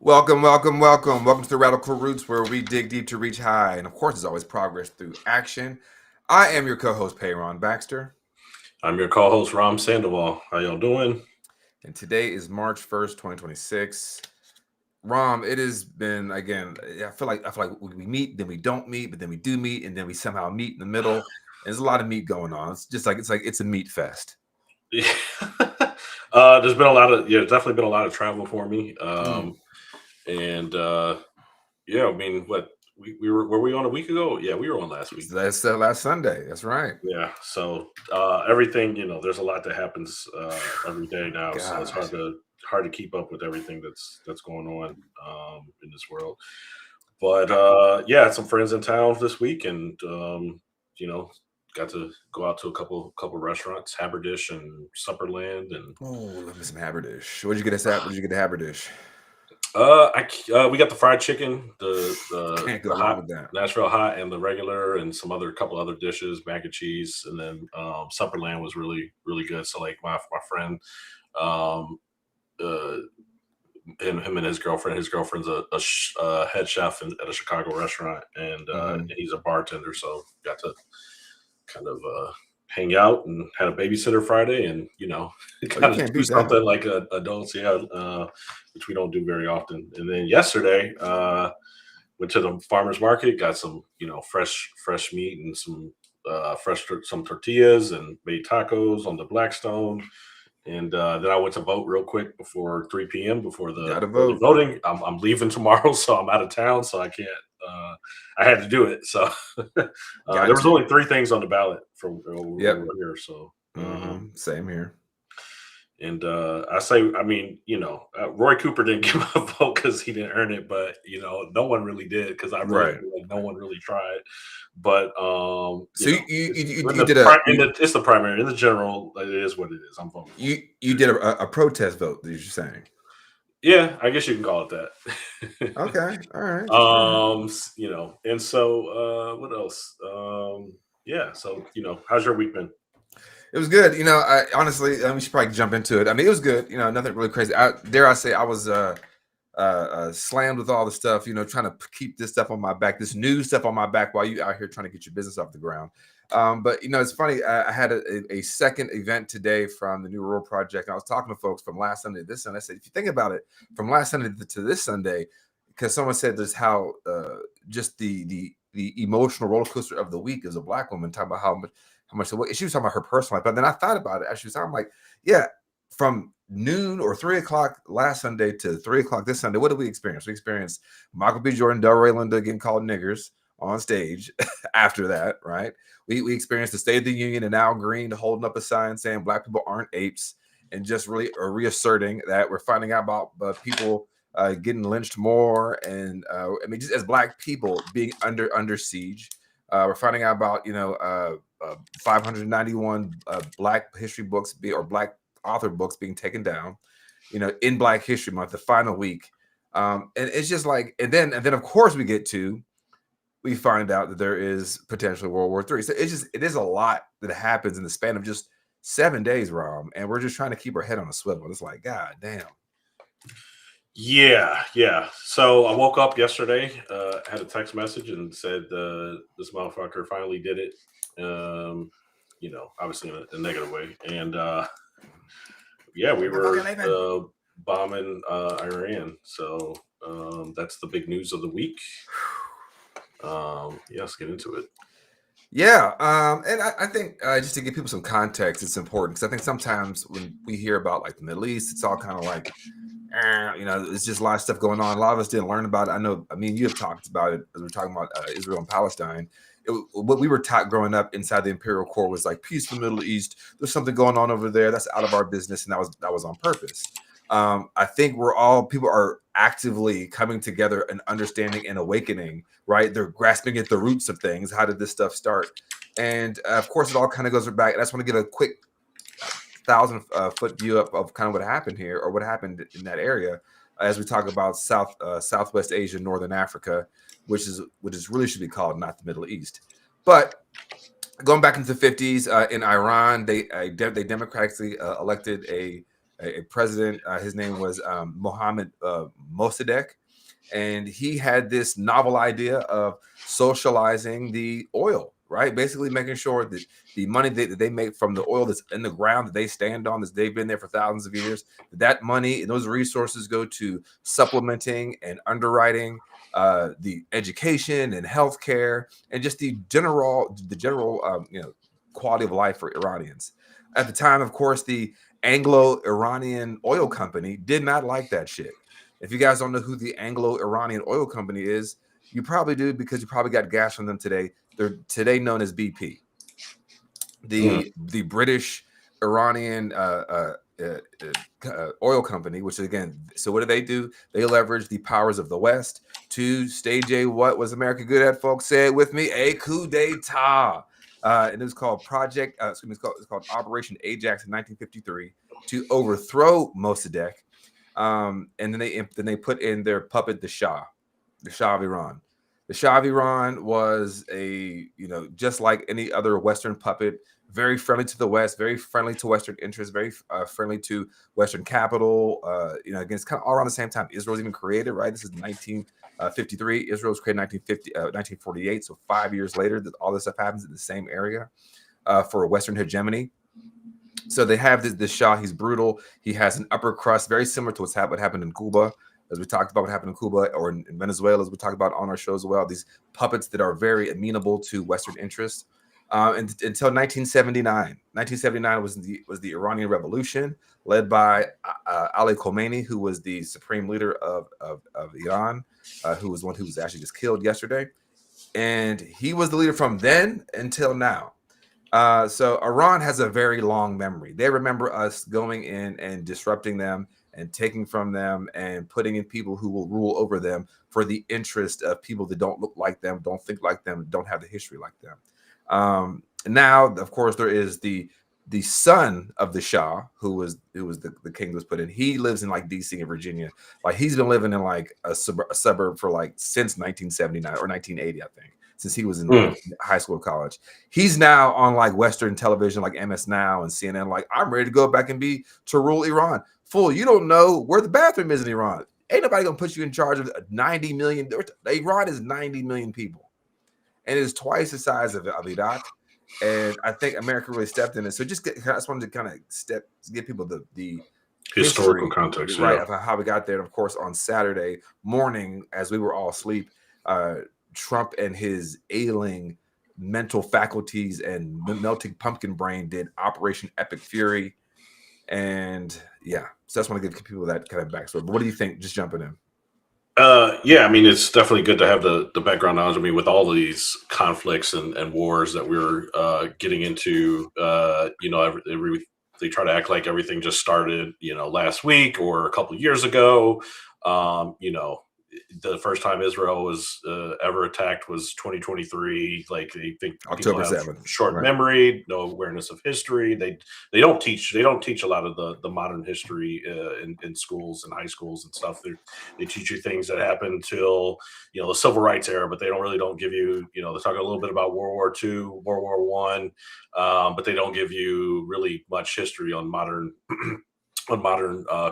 Welcome, welcome, welcome. Welcome to the Radical Roots, where we dig deep to reach high. And of course, there's always progress through action. I am your co host, Payron Baxter. I'm your co-host Ram Sandoval. How y'all doing? And today is March 1st, 2026. Rom, it has been again. I feel like we meet, then we don't meet, but then we do meet, and then we somehow meet in the middle. And there's a lot of meat going on. It's a meat fest. Yeah. There's been a lot of definitely been a lot of travel for me. Mm. And yeah, I mean, were we on a week ago? Yeah, we were on last week. That's last Sunday. That's right. Yeah, so everything there's a lot that happens every day now, so it's God. hard to keep up with everything that's going on in this world. But yeah, I had some friends in town this week, and you know, got to go out to a couple restaurants, Haberdish and Supperland, and Oh, love me some Haberdish. What did you get us at? What did you get at Haberdish? we got the fried chicken, the the Can't go the wrong hot with that. Nashville hot, and the regular, and some other couple other dishes, mac and cheese, and then Supperland was really good. So like my friend, um, uh, him and his girlfriend's a head chef at a Chicago restaurant, and Mm-hmm. he's a bartender, so got to kind of hang out and had a babysitter Friday, and Oh, you kind of can't do beat that. something like adults, yeah, which we don't do very often. And then yesterday, went to the farmers market, got some fresh meat and some tortillas, and made tacos on the Blackstone. And then I went to vote real quick before 3 p.m. before the Gotta early vote. voting. I'm leaving tomorrow, so I'm out of town, so I can't. I had to do it. So there Got was to. only three things on the ballot from over Yep. here. So Same here. and I say, I mean, Roy Cooper didn't give a vote because he didn't earn it, but no one really did because I really Right. feel like no one really tried. But So in you did a it's the primary. In the general, it is what it is. I'm voting for it. you did a protest vote. That you're saying. Yeah, I guess you can call it that. Okay. All right. All right. And so what else? Yeah, so how's your week been? It was good. I honestly, we should probably jump into it. I mean, it was good. Nothing really crazy. Dare I say, I was slammed with all the stuff. Trying to keep this stuff on my back, this new stuff on my back, while you out here trying to get your business off the ground. But it's funny. I had a second event today from the New Rural Project. I was talking to folks from last Sunday to this Sunday. I said, if you think about it, from last Sunday to this Sunday, because someone said there's how just the emotional roller coaster of the week is a black woman talking about how much she was talking about her personal life. But then I thought about it as she was talking. I'm like, yeah, from noon or 3 o'clock last Sunday to 3 o'clock this Sunday, what did we experience? We experienced Michael B. Jordan, Delroy Linda getting called niggers on stage. After that, right? We experienced the State of the Union and Al Green holding up a sign saying black people aren't apes, and just really reasserting that we're finding out about people getting lynched more, and I mean, just as black people being under siege. We're finding out about 591 Black history books or Black author books being taken down. In Black History Month, the final week, and it's just like, and then of course we find out that there is potentially World War III. So it is a lot that happens in the span of just 7 days, Rom, and we're just trying to keep our head on a swivel. It's like, God damn. Yeah, yeah. So I woke up yesterday, had a text message and said this motherfucker finally did it. Obviously in a negative way. And yeah, we were bombing Iran. So that's the big news of the week. Yeah, let's get into it. Yeah, and I think just to give people some context, it's important because I think sometimes when we hear about like the Middle East, it's all kind of like, it's just a lot of stuff going on. A lot of us didn't learn about it. I know, I mean, you have talked about it as we're talking about Israel and Palestine. What we were taught growing up inside the Imperial Core was like peace in the Middle East. There's something going on over there that's out of our business, and that was on purpose. I think people are actively coming together and understanding and awakening, right? They're grasping at the roots of things. How did this stuff start? And of course, it all kind of goes back. And I just want to give a quick 1,000-foot view of kind of what happened here or what happened in that area as we talk about Southwest Asia, Northern Africa, which is really should be called not the Middle East. But going back into the 50s in Iran, they democratically elected a a president. His name was Mohammed Mossadegh, and he had this novel idea of socializing the oil, right? Basically making sure that the money that they make from the oil that's in the ground that they stand on, that they've been there for thousands of years, that money and those resources go to supplementing and underwriting the education and healthcare and just the general quality of life for Iranians. At the time, of course, the Anglo-Iranian Oil Company did not like that shit. If you guys don't know who the Anglo-Iranian Oil Company is, you probably do because you probably got gas from them today. They're today known as BP. The British Iranian oil company, which again, so what do? They leverage the powers of the West to stage a, what was America good at, folks? Say it with me, a coup d'etat. And it was called it's called Operation Ajax in 1953 to overthrow Mossadegh. And then they put in their puppet, the Shah of Iran. The Shah of Iran was just like any other Western puppet, very friendly to the West, very friendly to Western interests, very friendly to Western capital. Again, it's kind of all around the same time Israel's even created, right? This is 1953. Israel was created 1948. So 5 years later, all this stuff happens in the same area for Western hegemony. So they have this Shah. He's brutal. He has an upper crust, very similar to what happened in Cuba, as we talked about what happened in Cuba, or in Venezuela, as we talked about on our shows as well. These puppets that are very amenable to Western interests. Until 1979. 1979 was the Iranian Revolution, led by Ali Khamenei, who was the supreme leader of Iran, who was one who was actually just killed yesterday. And he was the leader from then until now. So Iran has a very long memory. They remember us going in and disrupting them and taking from them and putting in people who will rule over them for the interest of people that don't look like them, don't think like them, don't have the history like them. Now, of course, there is the son of the Shah, who was the king that was put in. He lives in like DC and Virginia. Like he's been living in like a suburb for like since 1979 or 1980, I think, since he was in high school or college. He's now on like Western television, like MS Now and CNN. Like, I'm ready to go back and to rule Iran. Fool, you don't know where the bathroom is in Iran. Ain't nobody gonna put you in charge of 90 million. Iran is 90 million people, and it is twice the size of Iraq. And I think America really stepped in it. So I just wanted to kind of give people the historical history, context, right, of how we got there. And of course, on Saturday morning, as we were all asleep, Trump and his ailing mental faculties and melting pumpkin brain did Operation Epic Fury. And yeah, so I just want to give people that kind of backstory. But what do you think? Just jumping in. Yeah, I mean, it's definitely good to have the background knowledge. I mean, with all of these conflicts and wars that we're getting into, they try to act like everything just started, last week or a couple of years ago. The first time Israel was ever attacked was 2023. Like, they think October people have 7th. short Right. memory, no awareness of history. They don't teach a lot of the modern history in schools and high schools and stuff. They teach you things that happened till the civil rights era, but they don't give you they talk a little bit about World War II, World War One, but they don't give you really much history on modern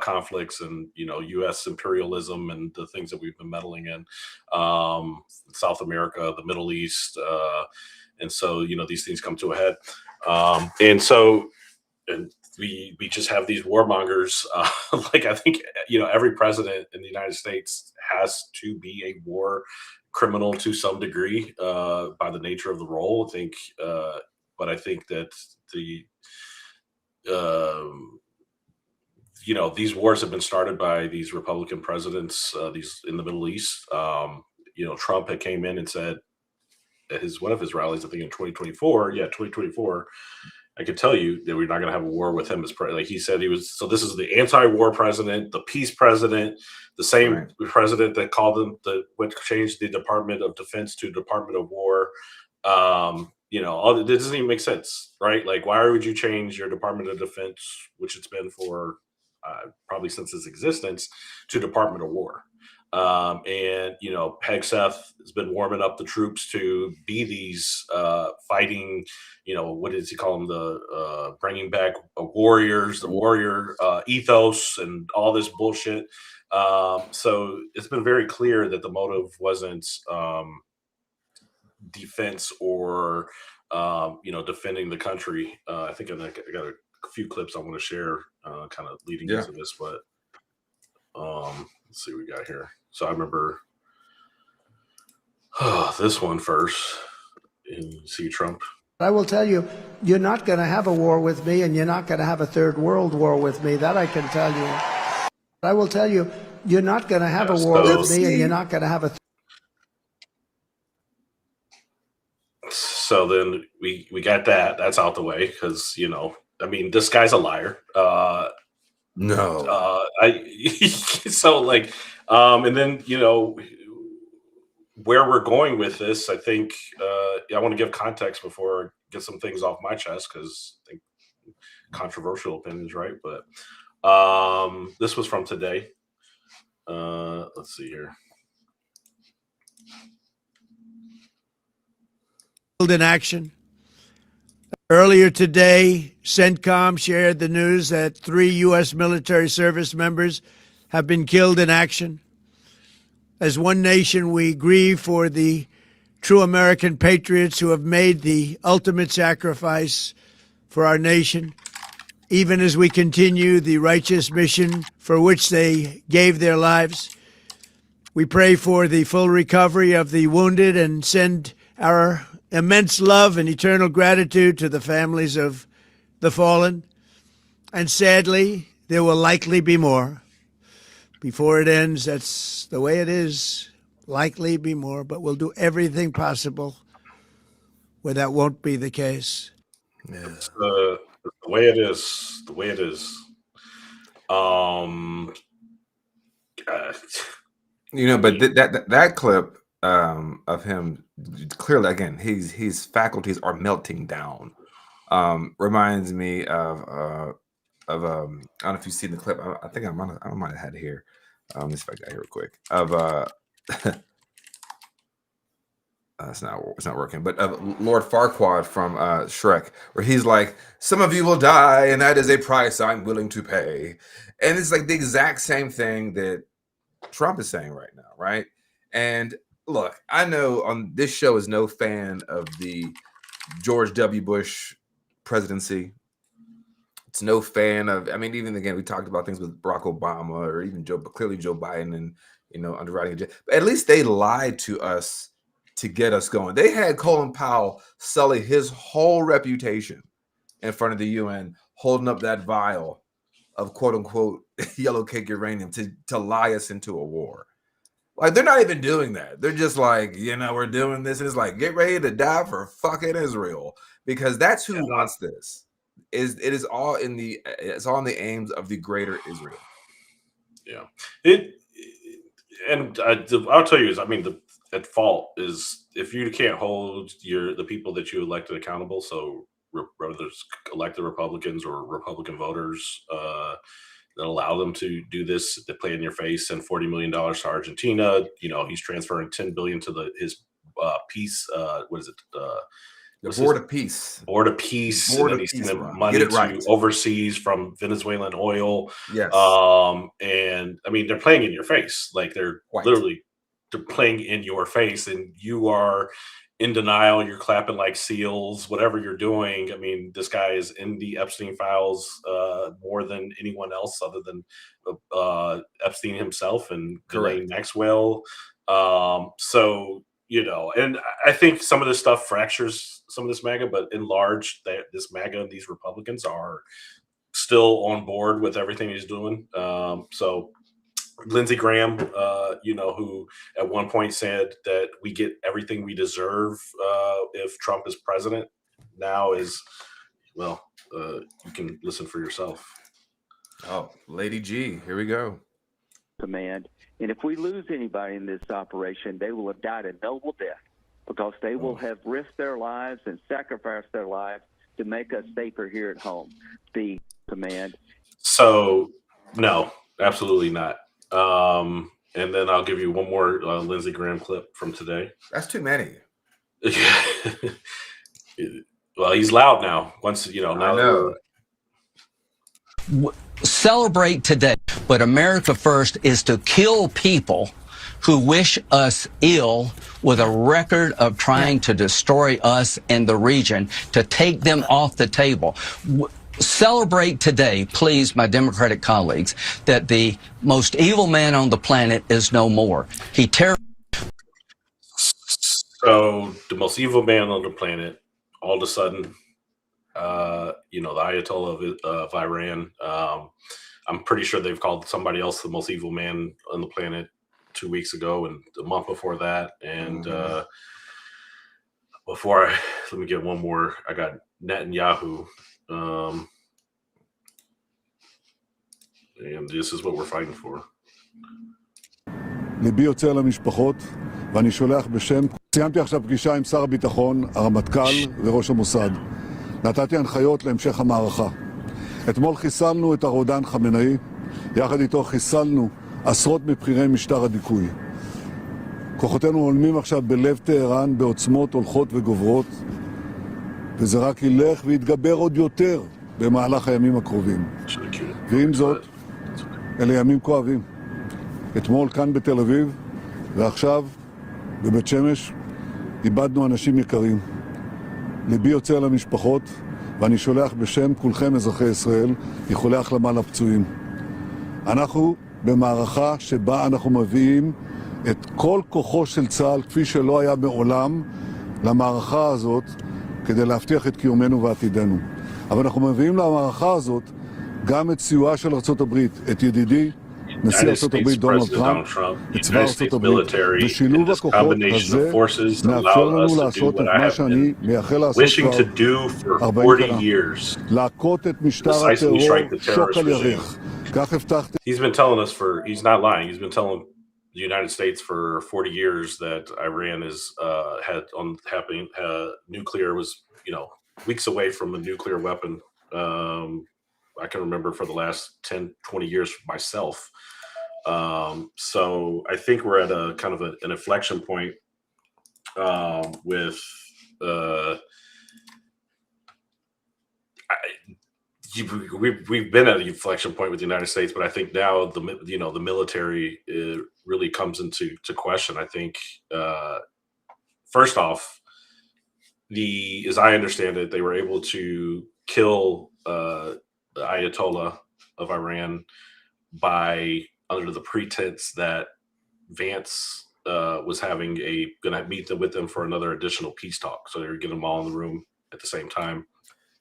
conflicts and U.S. imperialism and the things that we've been meddling in, South America, the Middle East, and so these things come to a head, and we just have these warmongers. Like, I think every president in the United States has to be a war criminal to some degree by the nature of the role. I think, but I think that these wars have been started by these Republican presidents, these in the Middle East. Trump had came in and said at one of his rallies, I think in 2024, I could tell you that we're not going to have a war with him as president. Like he said, he was. So this is the anti-war president, the peace president, the same president that changed the Department of Defense to Department of War. It doesn't even make sense, right? Like, why would you change your Department of Defense, which it's been for probably since its existence, to Department of War? And Pegseth has been warming up the troops to be these fighting. What does he call them? The bringing back warriors, the warrior ethos, and all this bullshit. So it's been very clear that the motive wasn't defense or defending the country. I think I got a few clips I want to share, kind of leading into this, but let's see what we got here. So I remember this one first. And you see Trump. I will tell you, you're not going to have a war with me, and you're not going to have a third world war with me. That I can tell you. I will tell you, you're not going to have a war with me, and you're not going to have a. So then we got that. That's out the way because this guy's a liar. No. And then where we're going with this, I think I want to give context before I get some things off my chest because I think controversial opinions, right? But this was from today. Let's see here. In action. Earlier today, CENTCOM shared the news that 3 U.S. military service members have been killed in action. As one nation, we grieve for the true American patriots who have made the ultimate sacrifice for our nation, even as we continue the righteous mission for which they gave their lives. We pray for the full recovery of the wounded and send our immense love and eternal gratitude to the families of the fallen. And sadly, there will likely be more. Before it ends, that's the way it is. Likely be more, but we'll do everything possible where that won't be the case. Yeah. It's the way it is. The way it is. But that clip of him, clearly, again, his faculties are melting down. Reminds me of I don't know if you've seen the clip. I think I might have had it here. Let me see if I got it here real quick. Of it's not working. But of Lord Farquaad from Shrek, where he's like, "Some of you will die, and that is a price I'm willing to pay." And it's like the exact same thing that Trump is saying right now, right? And look, I know on this show is no fan of the George W. Bush presidency. It's no fan of, even again, we talked about things with Barack Obama or even Joe Biden and, underwriting. But at least they lied to us to get us going. They had Colin Powell sully his whole reputation in front of the UN, holding up that vial of quote unquote yellow cake uranium to lie us into a war. Like, they're not even doing that. They're just like, we're doing this. And it's like, get ready to die for fucking Israel, because that's who wants this. It's all in the aims of the greater Israel. Yeah. I'll tell you, at fault is if you can't hold the people that you elected accountable. So whether it's elected Republicans or Republican voters, that allow them to do this, that play in your face, send $40 million to Argentina. He's transferring $10 billion to his peace. What is it? The Board of Peace. Board of Peace. And then he's sending money to overseas from Venezuelan oil. Yes. And they're playing in your face. Like they're playing in your face, and you are in denial. You're clapping like seals, whatever you're doing. This guy is in the Epstein files more than anyone else other than Epstein himself and Ghislaine Maxwell. And I think some of this stuff fractures some of this MAGA, but in large, this MAGA and these Republicans are still on board with everything he's doing. So Lindsey Graham, who at one point said that we get everything we deserve if Trump is president, now is, you can listen for yourself. Oh, Lady G, here we go. Command. And if we lose anybody in this operation, they will have died a noble death, because they will have risked their lives and sacrificed their lives to make us safer here at home. The command. So, no, absolutely not. And then I'll give you one more Lindsey Graham clip from today. That's too many. Well, he's loud now. Once now I know. Celebrate today, but America First is to kill people who wish us ill with a record of trying to destroy us and the region, to take them off the table. Celebrate today, please, my Democratic colleagues, that the most evil man on the planet is no more. So the most evil man on the planet, all of a sudden, the Ayatollah of Iran. I'm pretty sure they've called somebody else the most evil man on the planet 2 weeks ago and a month before that. And let me get one more. I got Netanyahu. And this is what we're fighting for. ליבי יוצא למשפחות, ואני שולח בשם... סיימתי עכשיו פגישה עם שר הביטחון, הרמטכ"ל וראש המוסד. נתתי הנחיות להמשך המערכה. אתמול חיסלנו את הרודן חמינאי, יחד איתו חיסלנו עשרות מבכירי משטר הדיכוי. כוחותינו עולמים עכשיו בלב טהרן בעוצמות הולכות וגוברות, וזה רק ילך ויתגבר עוד יותר במהלך הימים הקרובים. ועם זאת, אלה ימים כואבים. אתמול כאן בתל אביב, ועכשיו בבית שמש, איבדנו אנשים יקרים. ליבי יוצא למשפחות, ואני שולח בשם כולכם אזרחי ישראל איחולי החלמה לפצועים. אנחנו במערכה שבה אנחנו מביאים את כל כוחו של צה"ל, כפי שלא היה מעולם, למערכה הזאת, כדי להבטיח את קיומנו ועתידנו. אבל אנחנו מביאים למערכה הזאת גם את סיועה של ארצות הברית, את ידידי, נשיא ארצות הברית דונלד טראמפ, את צבא ארצות הברית, ושילוב הכוחות הזה מאפשר לנו לעשות את מה שאני מייחל לעשות כבר 40 שנה. להכות את משטר הטרור שוק על ירך. כך הבטחתי. He's been telling us he's not lying, he's been telling the United States for 40 years that Iran is nuclear was, weeks away from a nuclear weapon. I can remember for the last 10, 20 years myself. So I think we're at a kind of an inflection point with we've been at an inflection point with the United States, but I think now the military really comes into question. I think first off, as I understand it, they were able to kill the Ayatollah of Iran under the pretense that Vance was going to meet with them for another additional peace talk. So they're getting them all in the room at the same time.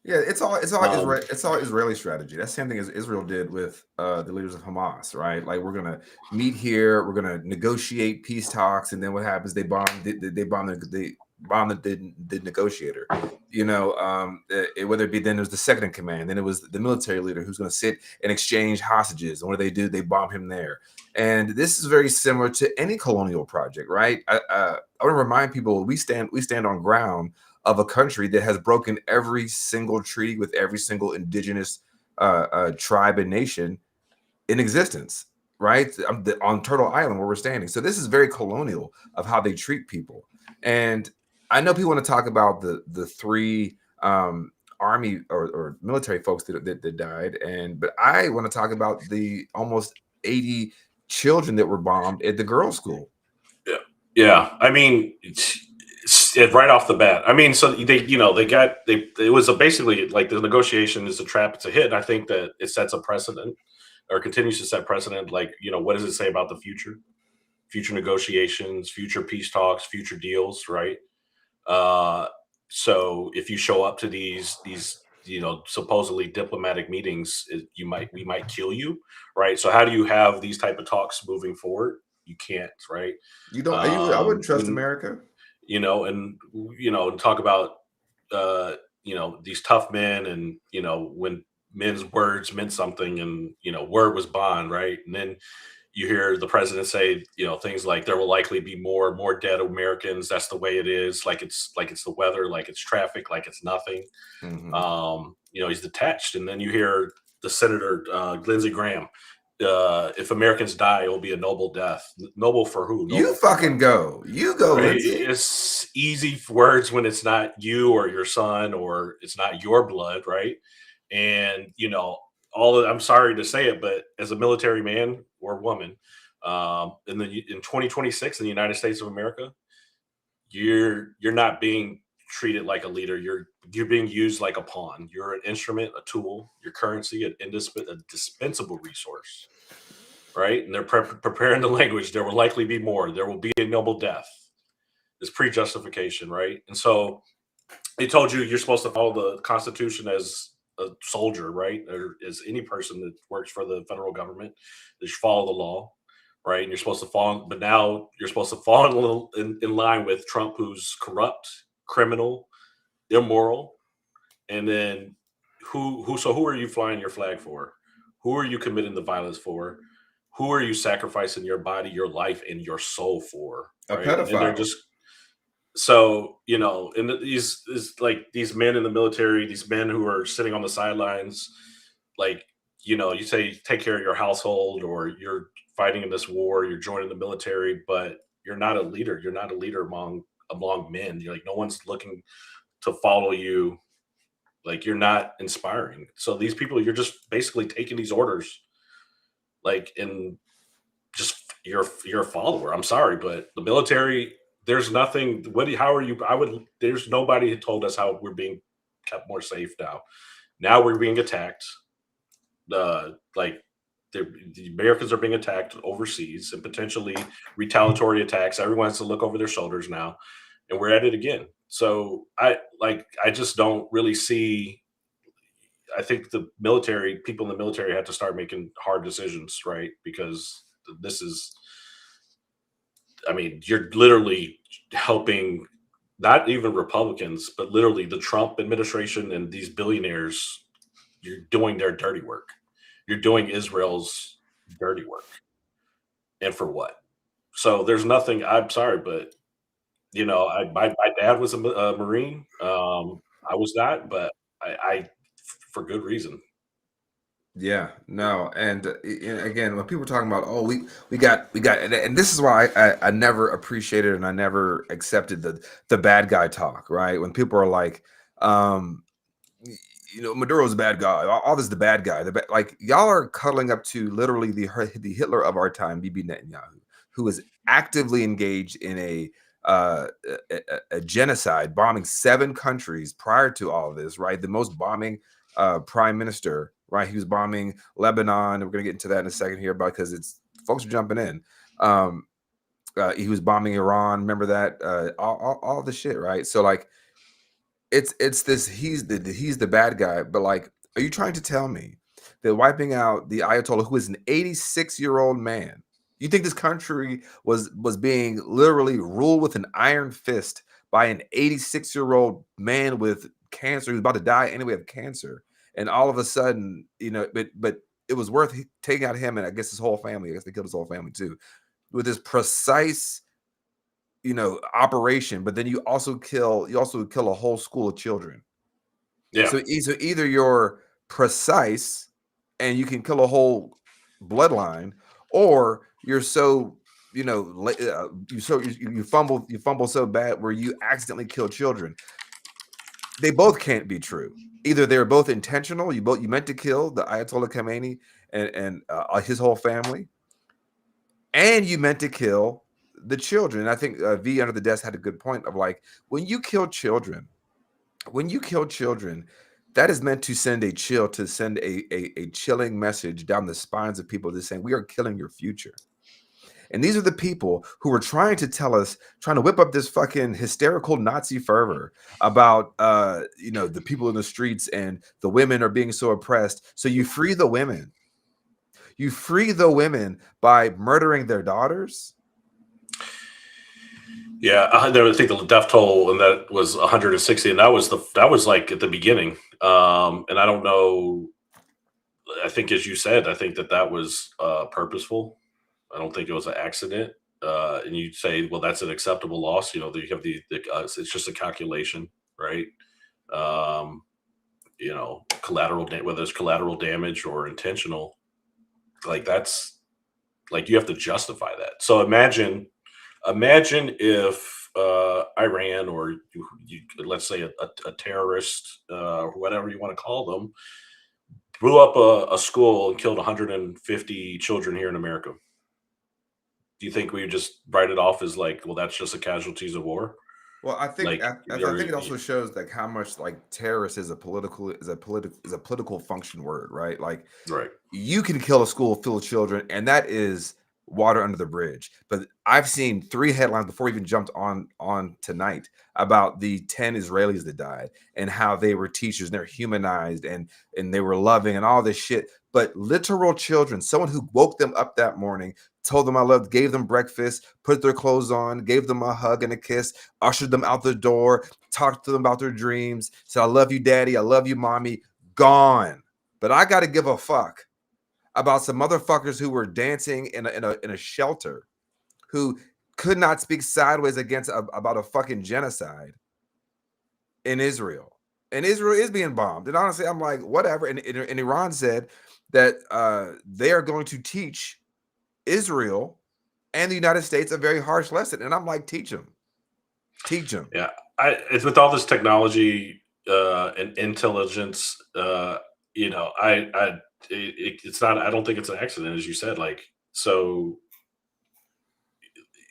Yeah, it's all Israeli strategy. That's the same thing as Israel did with the leaders of Hamas, right? Like, we're gonna meet here, we're gonna negotiate peace talks, and then what happens? They bomb the negotiator. Whether it be then it was the second in command, then it was the military leader who's going to sit and exchange hostages. And what do? They bomb him there. And this is very similar to any colonial project, right? I want to remind people we stand on ground of a country that has broken every single treaty with every single indigenous tribe and nation in existence, right? On Turtle Island where we're standing. So this is very colonial of how they treat people. And I know people want to talk about the three army or military folks that died, but I want to talk about the almost 80 children that were bombed at the girls' school. Yeah. I mean, right off the bat. I mean, so it was basically like the negotiation is a trap, it's a hit. And I think that it sets a precedent or continues to set precedent. Like, what does it say about the future negotiations, future peace talks, future deals, right? So if you show up to these supposedly diplomatic meetings, we might kill you, right? So how do you have these type of talks moving forward? You can't, right? You don't. I wouldn't trust America. And talk about these tough men, and when men's words meant something, and word was bond, right? And then you hear the president say, things like there will likely be more dead Americans. That's the way it is. Like it's the weather, like it's traffic, like it's nothing. Mm-hmm. He's detached. And then you hear the Senator Lindsey Graham if Americans die, it will be a noble death. Noble for who? Noble You for fucking what? go. You go, Right? Lindsay. It's easy words when it's not you or your son or it's not your blood, right? And I'm sorry to say it, but as a military man or woman, in 2026 in the United States of America, you're not being treated like a leader. You're being used like a pawn. You're an instrument, a tool, your currency, a dispensable resource, right? And they're preparing the language. There will likely be more. There will be a noble death. It's pre-justification, right? And so they told you you're supposed to follow the Constitution as a soldier, right? Or as any person that works for the federal government, they should follow the law, right? And you're supposed to fall, but now you're supposed to fall in line with Trump, who's corrupt, criminal, immoral, and then who are you flying your flag for? Who are you committing the violence for? Who are you sacrificing your body, your life, and your soul for? A Right? And they're pedophile. just so and these these men in the military, these men who are sitting on the sidelines, like you say take care of your household or you're fighting in this war, you're joining the military, but you're not a leader. You're not a leader among men. You're like no one's looking to follow you. Like you're not inspiring. So these people, you're just basically taking these orders, and just you're a follower. I'm sorry, but the military, there's nothing. How are you? There's nobody who told us how we're being kept more safe now. Now we're being attacked. Like the Americans are being attacked overseas and potentially retaliatory attacks. Everyone has to look over their shoulders now, and we're at it again. So I just don't really see. I think the people in the military have to start making hard decisions, right? Because this is, I mean, you're literally helping not even Republicans, but literally the Trump administration and these billionaires. You're doing their dirty work. You're doing Israel's dirty work. And for what? So there's nothing, I'm sorry, but my dad was a Marine. I was not, but I for good reason. Yeah, no, and again, when people are talking about, oh, we got, and this is why I never appreciated and I never accepted the bad guy talk, right? When people are like, Maduro's a bad guy, all this is the bad guy, like y'all are cuddling up to literally the Hitler of our time, Bibi Netanyahu, who is actively engaged in a genocide, bombing 7 countries prior to all of this, right? The most bombing prime minister, right? He was bombing Lebanon. We're gonna get into that in a second here, because folks are jumping in. He was bombing Iran. Remember that? All the shit, right? So like, it's this. He's the bad guy. But like, are you trying to tell me that wiping out the Ayatollah, who is an 86-year-old man? You think this country was being literally ruled with an iron fist by an 86-year-old man with cancer who's about to die anyway of cancer, and all of a sudden, but it was worth taking out him and I guess his whole family. I guess they killed his whole family too, with this precise, operation. But then you also kill a whole school of children. Yeah. So either you're precise and you can kill a whole bloodline, or you're so you fumble so bad where you accidentally kill children. They both can't be true. Either they're both intentional, you meant to kill the Ayatollah Khamenei and his whole family, and you meant to kill the children. And I think V Under the Desk had a good point of like, when you kill children, that is meant to send a chilling message down the spines of people that's saying we are killing your future. And these are the people who are trying to whip up this fucking hysterical Nazi fervor about, the people in the streets and the women are being so oppressed. So you free the women. You free the women by murdering their daughters. Yeah, I think the death toll and that was 160, and that was like at the beginning. And I don't know. I think, as you said, I think that was purposeful. I don't think it was an accident. And you say, well, that's an acceptable loss. You have it's just a calculation, right? Collateral, whether it's collateral damage or intentional. Like that's like you have to justify that. So imagine if Iran or let's say a terrorist, whatever you want to call them, blew up a school and killed 150 children here in America. Do you think we would just write it off as like, well, that's just the casualties of war? Well, I think Like, I think it also shows like how much like terrorist is a political function word, right? Like right. you can kill a school full of children, and that is water under the bridge. But I've seen 3 headlines before we even jumped on tonight about the 10 Israelis that died and how they were teachers and they're humanized and they were loving and all this shit. But literal children, someone who woke them up that morning, told them I loved, gave them breakfast, put their clothes on, gave them a hug and a kiss, ushered them out the door, talked to them about their dreams, said, I love you, daddy, I love you, mommy, gone. But I got to give a fuck about some motherfuckers who were dancing in a shelter who could not speak sideways about a fucking genocide in Israel. And Israel is being bombed. And honestly, I'm like, whatever. And Iran said that they are going to teach Israel and the United States a very harsh lesson. And I'm like, teach them. Yeah. It's with all this technology and intelligence, it's not, I don't think it's an accident, as you said, like, so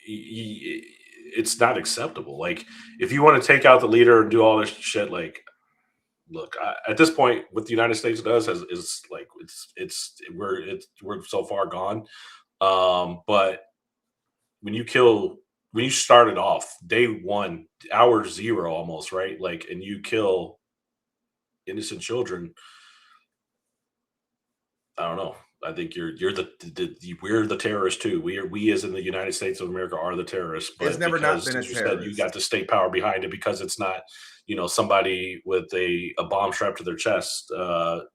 it's not acceptable. Like, if you want to take out the leader and do all this shit, like, look, at this point, what the United States does is like, we're so far gone. But when you started off day 1, hour 0 almost, right? Like, and you kill innocent children, I don't know. I think we're the terrorists too. We as in the United States of America are the terrorists. But it's never not been a as you terrorist. said, you got the state power behind it because it's not, somebody with a bomb strapped to their chest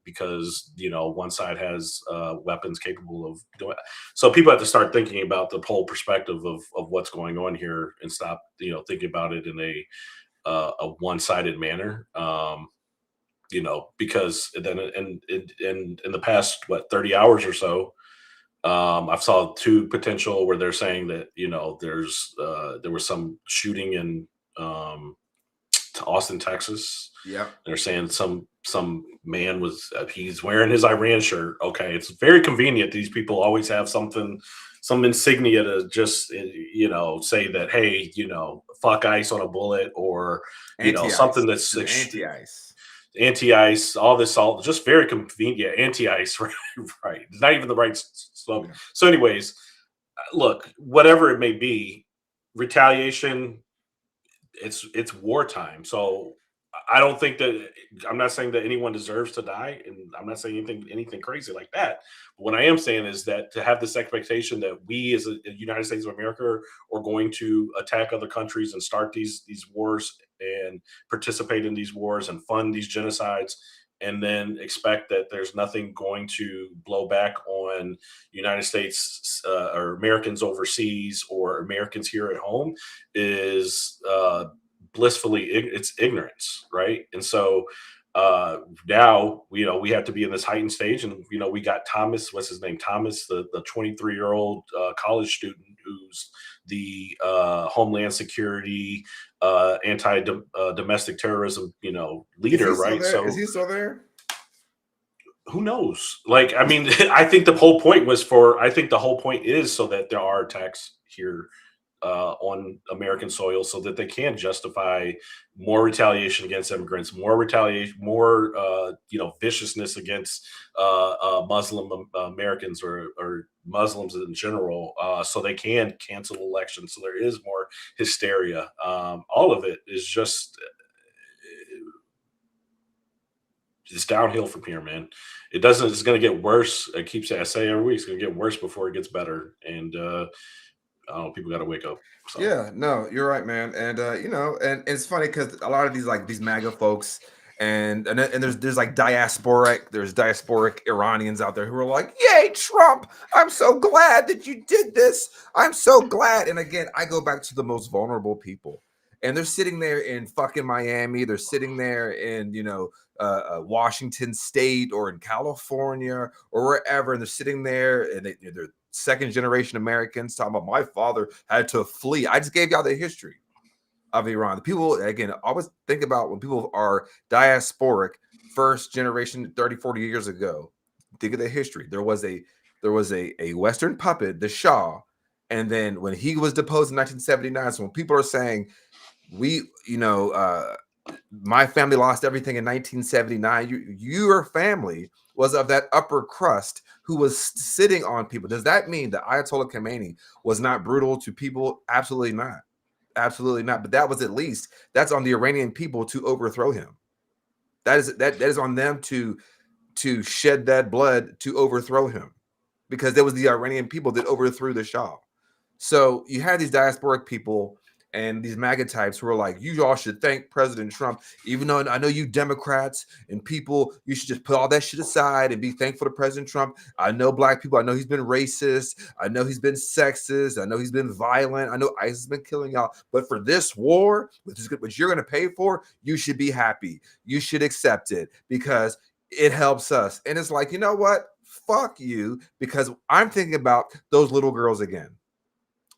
because one side has weapons capable of doing it. So people have to start thinking about the whole perspective of what's going on here and stop thinking about it in a one-sided manner. Because then in the past 30 hours or so, I've saw 2 potential where they're saying that there was some shooting in Austin, Texas. Yeah, they're saying some man was he's wearing his Iran shirt. Okay, it's very convenient. These people always have some insignia to just say that, hey, fuck ICE on a bullet, or something that's anti-ice, all this, all just very convenient. Anti-ice, right? It's not even the right slogan. Yeah. So anyways, look, whatever it may be, retaliation, it's wartime. So I don't think that, I'm not saying that anyone deserves to die, and I'm not saying anything crazy like that. But what I am saying is that to have this expectation that we as a United States of America are going to attack other countries and start these wars and participate in these wars and fund these genocides, and then expect that there's nothing going to blow back on United States or Americans overseas or Americans here at home is blissfully, it's ignorance, right? And so now we have to be in this heightened stage, and we got Thomas, what's his name, Thomas, the 23-year-old college student who's the Homeland Security anti-domestic terrorism leader, right? So is he still there? Who knows? Like, I mean, I think the whole point is so that there are attacks here on American soil, so that they can justify more retaliation against immigrants, more retaliation, more viciousness against Muslim Americans or Muslims in general, so they can cancel elections. So there is more hysteria. All of it is just it's downhill from here, man. It's going to get worse. I say every week, it's going to get worse before it gets better. And people got to wake up. So. Yeah, no, you're right, man. And and it's funny because a lot of these MAGA folks and there's like diasporic Iranians out there who are like, yay, Trump, I'm so glad that you did this. I'm so glad. And again, I go back to the most vulnerable people. And they're sitting there in fucking Miami. They're sitting there in, Washington State or in California or wherever, and they're sitting there and they're second generation Americans talking about my father had to flee. I just gave y'all the history of Iran. The people, again, always think about when people are diasporic, first generation 30, 40 years ago, think of the history. There was a Western puppet, the Shah, and then when he was deposed in 1979, so when people are saying my family lost everything in 1979, your family was of that upper crust who was sitting on people. Does that mean that Ayatollah Khomeini was not brutal to people? Absolutely not. Absolutely not. But that's on the Iranian people to overthrow him. That is on them to shed that blood to overthrow him, because there was the Iranian people that overthrew the Shah. So you had these diasporic people and these MAGA types who are like, you all should thank President Trump, even though I know you Democrats and people, you should just put all that shit aside and be thankful to President Trump. I know black people, I know he's been racist, I know he's been sexist, I know he's been violent, I know ISIS has been killing y'all, but for this war, which you're going to pay for, you should be happy. You should accept it because it helps us. And it's like, you know what? Fuck you, because I'm thinking about those little girls again.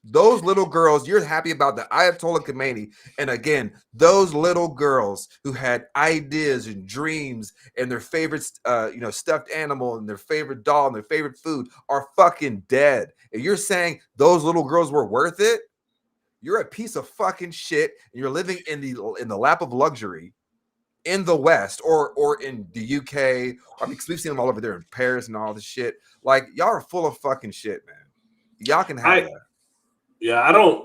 Those little girls, you're happy about the Ayatollah Khomeini. And again, those little girls who had ideas and dreams and their favorite, stuffed animal and their favorite doll and their favorite food are fucking dead. And you're saying those little girls were worth it? You're a piece of fucking shit. And you're living in the lap of luxury in the West or in the UK. Because we've seen them all over there in Paris and all this shit. Like, y'all are full of fucking shit, man. Y'all can have that. Yeah, I don't.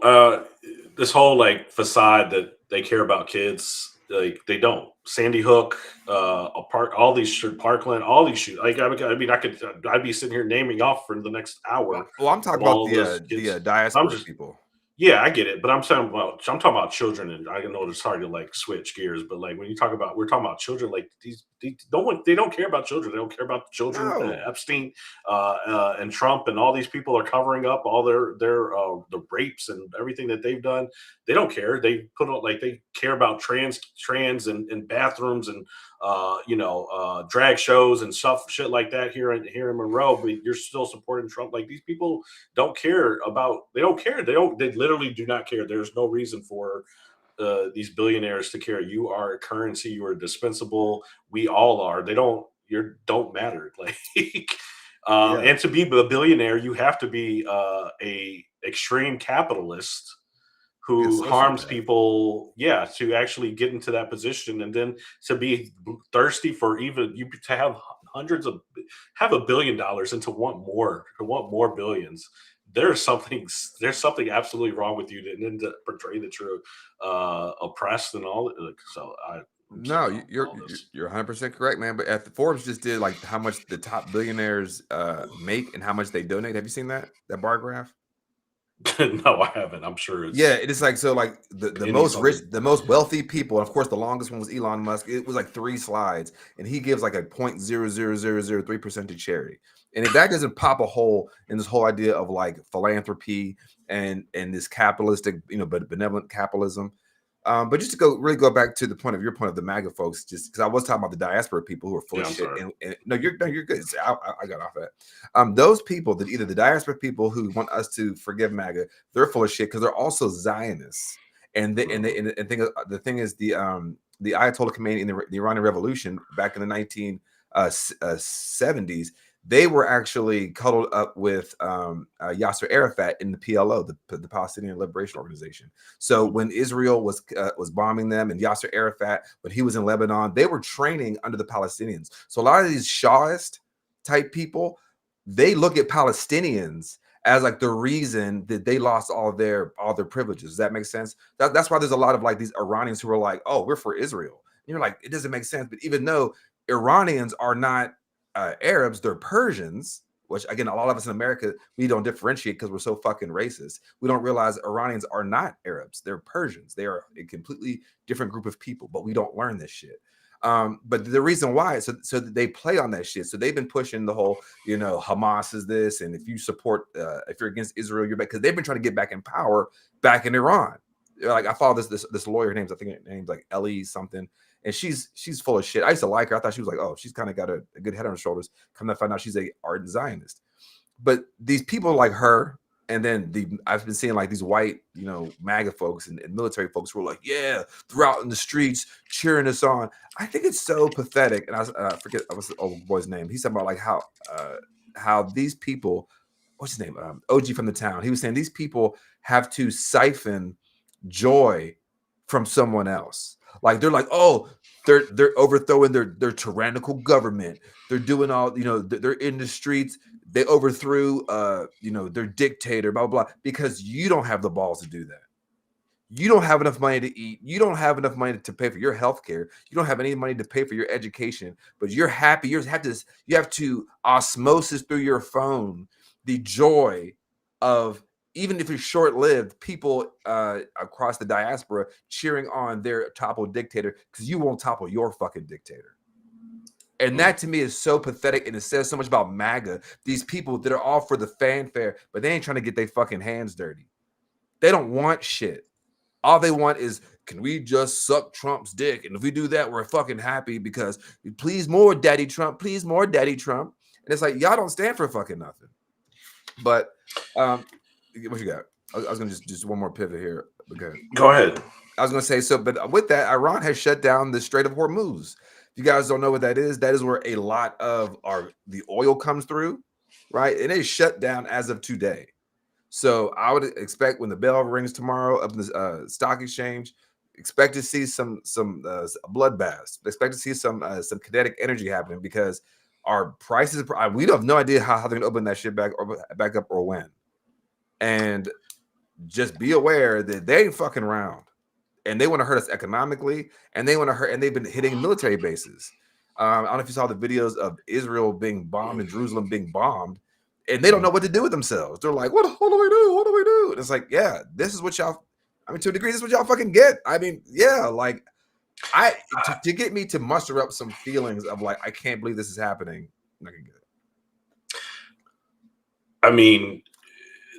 This whole like facade that they care about kids, like they don't. Sandy Hook, all these Parkland, all these shoots. Like I'd be sitting here naming off for the next hour. Well, I'm talking about the diaspora people. Yeah, I get it, but I'm talking about children, and I know it's hard to like switch gears, but like when we're talking about children, like they don't care about children. They don't care about the children. No. Epstein and Trump and all these people are covering up all the rapes and everything that they've done. They don't care. They put on like they care about trans and bathrooms and drag shows and shit like that here in Monroe. But you're still supporting Trump. Like these people don't care about. They don't care. They literally do not care. There's no reason for these billionaires to care. You are a currency. You are dispensable. We all are. They don't. You don't matter. Like, and to be a billionaire, you have to be a extreme capitalist who harms people. Yeah, to actually get into that position, and then to be thirsty for even you to have have $1 billion and to want more billions. There's something absolutely wrong with you, and then to portray that you're oppressed and all. So you're 100% correct, man. But Forbes just did like how much the top billionaires make and how much they donate. Have you seen that bar graph? No, I haven't. I'm sure it's it is like so. Like the most rich, the most wealthy people. And of course, the longest one was Elon Musk. It was like 3 slides, and he gives like a 0.00003% to charity. And if that doesn't pop a hole in this whole idea of like philanthropy and this capitalistic, but benevolent capitalism. But just to go back to your point of the MAGA folks, just because I was talking about the diaspora people who are full of shit. And no, you're good. I got off that. Those people that either the diaspora people who want us to forgive MAGA, they're full of shit because they're also Zionists. And the thing is the Ayatollah Khomeini in the Iranian Revolution back in the 1970s. They were actually cuddled up with Yasser Arafat in the PLO, the Palestinian Liberation Organization. So when Israel was bombing them, and Yasser Arafat, when he was in Lebanon, they were training under the Palestinians. So a lot of these Shahist type people, they look at Palestinians as like the reason that they lost all their privileges. Does that make sense? That's why there's a lot of like these Iranians who are like, oh, we're for Israel. And you're like, it doesn't make sense. But even though Iranians are not Arabs, they're Persians, which again, a lot of us in America, we don't differentiate because we're so fucking racist. We don't realize Iranians are not Arabs. They're Persians. They are a completely different group of people, but we don't learn this shit. But the reason why is so that they play on that shit. So they've been pushing the whole, Hamas is this. And if you support, if you're against Israel, you're back. Because they've been trying to get back in power back in Iran. Like I follow this lawyer named like Ellie something. and she's full of shit. I used to like her. I thought she was like, oh, she's kind of got a good head on her shoulders. Come to find out she's a ardent Zionist. But these people like her, and then I've been seeing like these white, MAGA folks and military folks who are like, yeah, they're out in the streets cheering us on. I think it's so pathetic. And I forget what's the old boy's name. He's talking about like how these people, what's his name? OG from the town. He was saying these people have to siphon joy from someone else. Like they're like, oh, they're overthrowing their tyrannical government. They're doing all, they're in the streets. They overthrew, their dictator, blah, blah, blah, because you don't have the balls to do that. You don't have enough money to eat. You don't have enough money to pay for your health care. You don't have any money to pay for your education, but you're happy. You have to osmosis through your phone the joy of, even if it's short-lived, people across the diaspora cheering on their toppled dictator because you won't topple your fucking dictator. And that to me is so pathetic, and it says so much about MAGA. These people that are all for the fanfare, but they ain't trying to get their fucking hands dirty. They don't want shit. All they want is, can we just suck Trump's dick? And if we do that, we're fucking happy because please more Daddy Trump, please more Daddy Trump. And it's like, y'all don't stand for fucking nothing. But what you got? I was gonna just one more pivot here. Okay. Go ahead. I was gonna say so, but with that, Iran has shut down the Strait of Hormuz. If you guys don't know what that is where a lot of the oil comes through, right? And it's shut down as of today. So I would expect when the bell rings tomorrow of the stock exchange, expect to see some bloodbaths. Expect to see some kinetic energy happening because our prices, we have no idea how they're gonna open that shit back up or when. And just be aware that they ain't fucking around. And they want to hurt us economically, and they want to hurt, and they've been hitting military bases. I don't know if you saw the videos of Israel being bombed and Jerusalem being bombed, and they don't know what to do with themselves. They're like, what do we do? What do we do? And it's like, yeah, this is what y'all, to a degree, this is what y'all fucking get. I mean, yeah, like, to get me to muster up some feelings of like, I can't believe this is happening, I'm not gonna get it. I mean,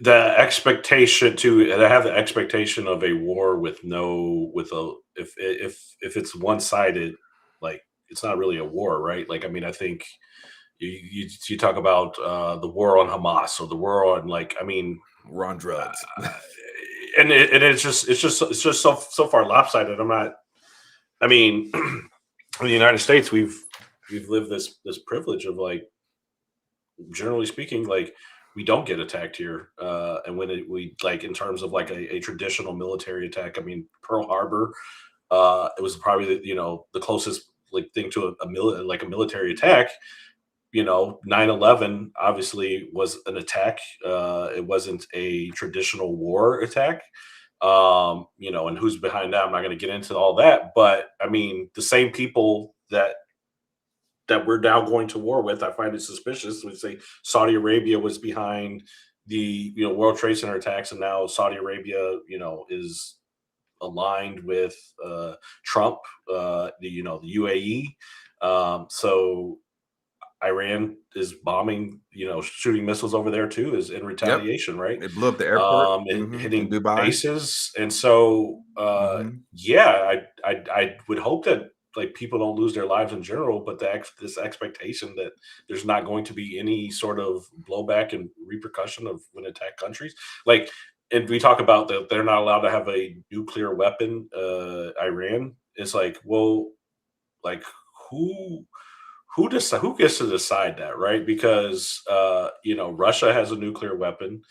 the expectation to have the expectation of a war if it's one-sided, like, it's not really a war, right? Like, I mean, I think you talk about the war on Hamas or the war on, like, I mean, we're on drugs, and it's just so far lopsided. I mean, in the United States, we've lived this privilege of, like, generally speaking, like, we don't get attacked here. And when we like, in terms of like a traditional military attack, I mean, Pearl Harbor, it was probably the closest like thing to a military attack. 9/11 obviously was an attack. It wasn't a traditional war attack. And who's behind that? I'm not going to get into all that, but I mean, the same people that we're now going to war with, I find it suspicious. We say Saudi Arabia was behind the World Trade Center attacks, and now Saudi Arabia is aligned with Trump, the UAE. So Iran is bombing, shooting missiles over there too, is in retaliation, right? It blew up the airport and hitting Dubai bases, and so yeah, I would hope that like people don't lose their lives in general, but this expectation that there's not going to be any sort of blowback and repercussion of when attack countries, like, and we talk about that they're not allowed to have a nuclear weapon. Iran, it's like, well, like who gets to decide that, right? Because Russia has a nuclear weapon.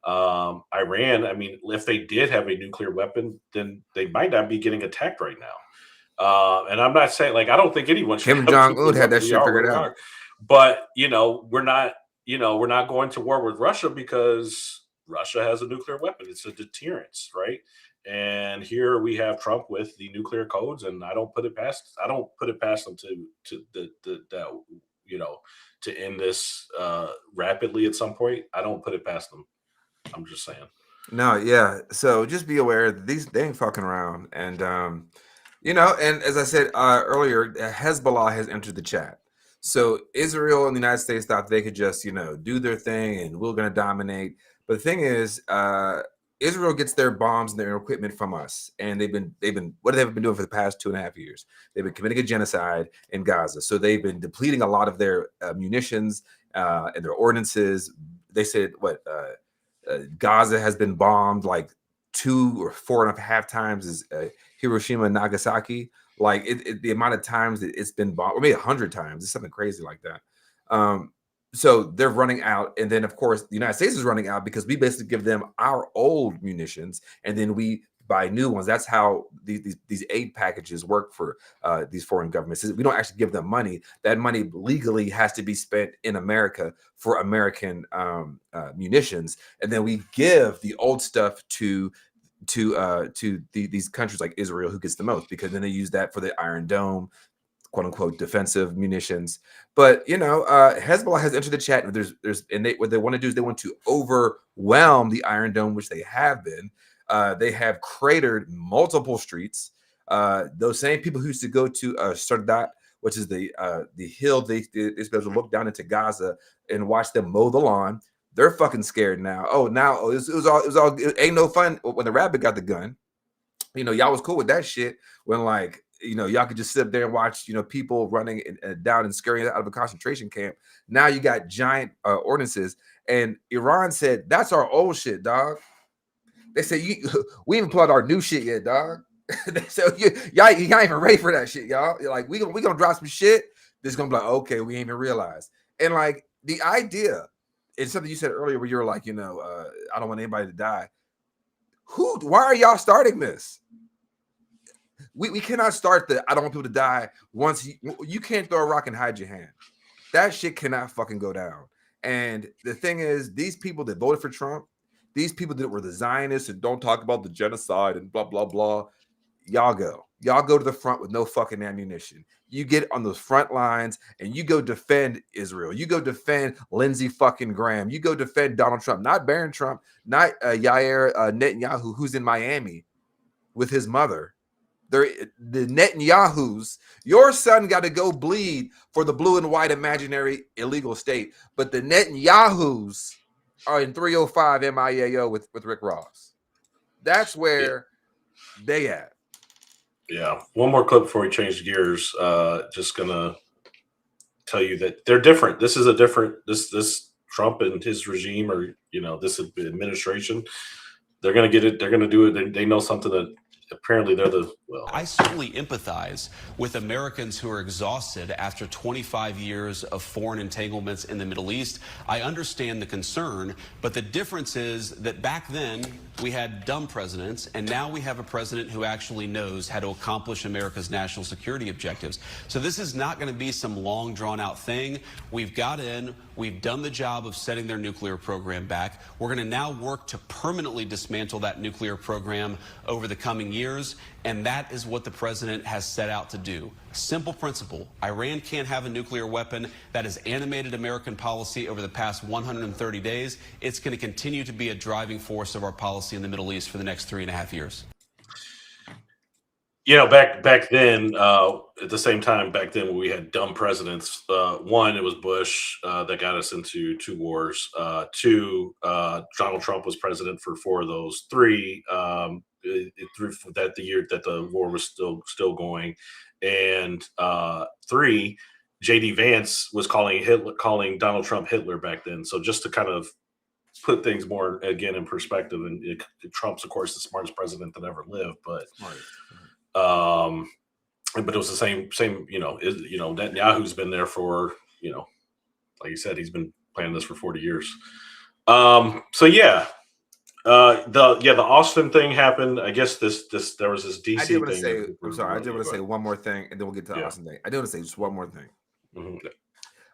Iran, I mean, if they did have a nuclear weapon, then they might not be getting attacked right now. And I'm not saying, like, I don't think anyone should. Kim Jong-un had that shit figured out. But we're not going to war with Russia because Russia has a nuclear weapon. It's a deterrence, right? And here we have Trump with the nuclear codes, and I don't put it past them to end this rapidly at some point. I don't put it past them. I'm just saying. No, yeah. So just be aware that they ain't fucking around, and and as I said earlier, Hezbollah has entered the chat. So Israel and the United States thought they could just do their thing, and we're going to dominate. But the thing is, Israel gets their bombs and their equipment from us, and they've been what have they been doing for the past 2.5 years? They've been committing a genocide in Gaza, so they've been depleting a lot of their munitions and their ordnances. They said Gaza has been bombed like 2 or 4.5 times as Hiroshima and Nagasaki. Like the amount of times that it's been bombed, or maybe 100 times, it's something crazy like that. So they're running out, and then of course the United States is running out because we basically give them our old munitions, and then we buy new ones. That's how these aid packages work for these foreign governments. We don't actually give them money. That money legally has to be spent in America for American munitions, and then we give the old stuff to these countries like Israel, who gets the most, because then they use that for the Iron Dome, quote unquote defensive munitions. But Hezbollah has entered the chat, and what they want to do is they want to overwhelm the Iron Dome, which they have been. They have cratered multiple streets. Those same people who used to go to Sardat, which is the hill they're supposed to look down into Gaza and watch them mow the lawn. They're fucking scared now. It ain't no fun when the rabbit got the gun. Y'all was cool with that shit when y'all could just sit up there and watch, people running down and scurrying out of a concentration camp. Now you got giant ordinances, and Iran said that's our old shit, dog. They said we haven't pulled out our new shit yet, dog. They said y'all ain't even ready for that shit, y'all. You're like we gonna drop some shit. This gonna be like, okay, we ain't even realized. And like the idea, it's something you said earlier where you were like, I don't want anybody to die. Why are y'all starting this? We cannot start the I don't want people to die once you can't throw a rock and hide your hand. That shit cannot fucking go down. And the thing is, these people that voted for Trump, these people that were the Zionists and don't talk about the genocide and blah, blah, blah, y'all go to the front with no fucking ammunition. You get on those front lines and you go defend Israel. You go defend Lindsey fucking Graham. You go defend Donald Trump, not Barron Trump, not Yair Netanyahu, who's in Miami with his mother. The Netanyahus, your son got to go bleed for the blue and white imaginary illegal state, but the Netanyahus are in 305 MIAO with Rick Ross. That's where they at. Yeah. One more clip before we change gears. Just gonna tell you that they're different. This is a different this Trump and his regime, or this administration. They're gonna get it. They're gonna do it. They know something that apparently they're I certainly empathize with Americans who are exhausted after 25 years of foreign entanglements in the Middle East. I understand the concern, but the difference is that back then we had dumb presidents, and now we have a president who actually knows how to accomplish America's national security objectives. So this is not going to be some long drawn out thing. We've got in, we've done the job of setting their nuclear program back. We're going to now work to permanently dismantle that nuclear program over the coming years, and that is what the president has set out to do. Simple principle. Iran can't have a nuclear weapon. That has animated American policy over the past 130 days. It's going to continue to be a driving force of our policy in the Middle East for the next 3.5 years. Back then, at the same time, back then when we had dumb presidents, one, it was Bush that got us into 2 wars. 2, Donald Trump was president for 4 of those. 3, through that the year that the war was still going, and 3, J.D. Vance was calling Donald Trump Hitler back then. So just to kind of put things more again in perspective, and Trump's of course the smartest president that ever lived, but it was the same. Netanyahu's been there for like you said, he's been planning this for 40 years. The Austin thing happened. I guess there was this DC thing. I did want to say one more thing, and then we'll get to the Austin thing. I did want to say just one more thing. Mm-hmm.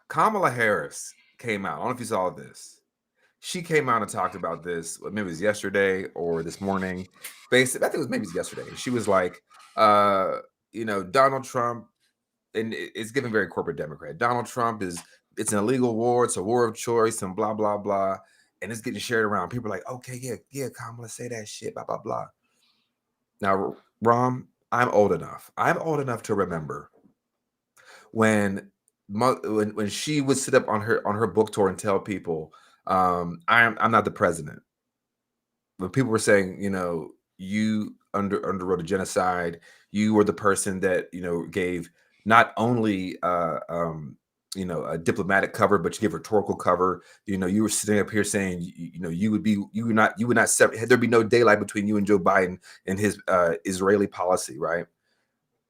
Kamala Harris came out. I don't know if you saw this. She came out and talked about this. Maybe it was yesterday or this morning. Basically, I think it was maybe yesterday. She was like, Donald Trump, and it's giving very corporate Democrat. Donald Trump it's an illegal war. It's a war of choice and blah, blah, blah. And it's getting shared around. People are like, okay, yeah, Kamala, say that shit, blah, blah, blah. Now, Rom, I'm old enough. I'm old enough to remember when she would sit up on her book tour and tell people, I'm not the president. when people were saying, you underwrote a genocide, you were the person that gave not only a diplomatic cover, but you gave rhetorical cover. You were sitting up here saying, you would not separate. There'd be no daylight between you and Joe Biden and his Israeli policy, right?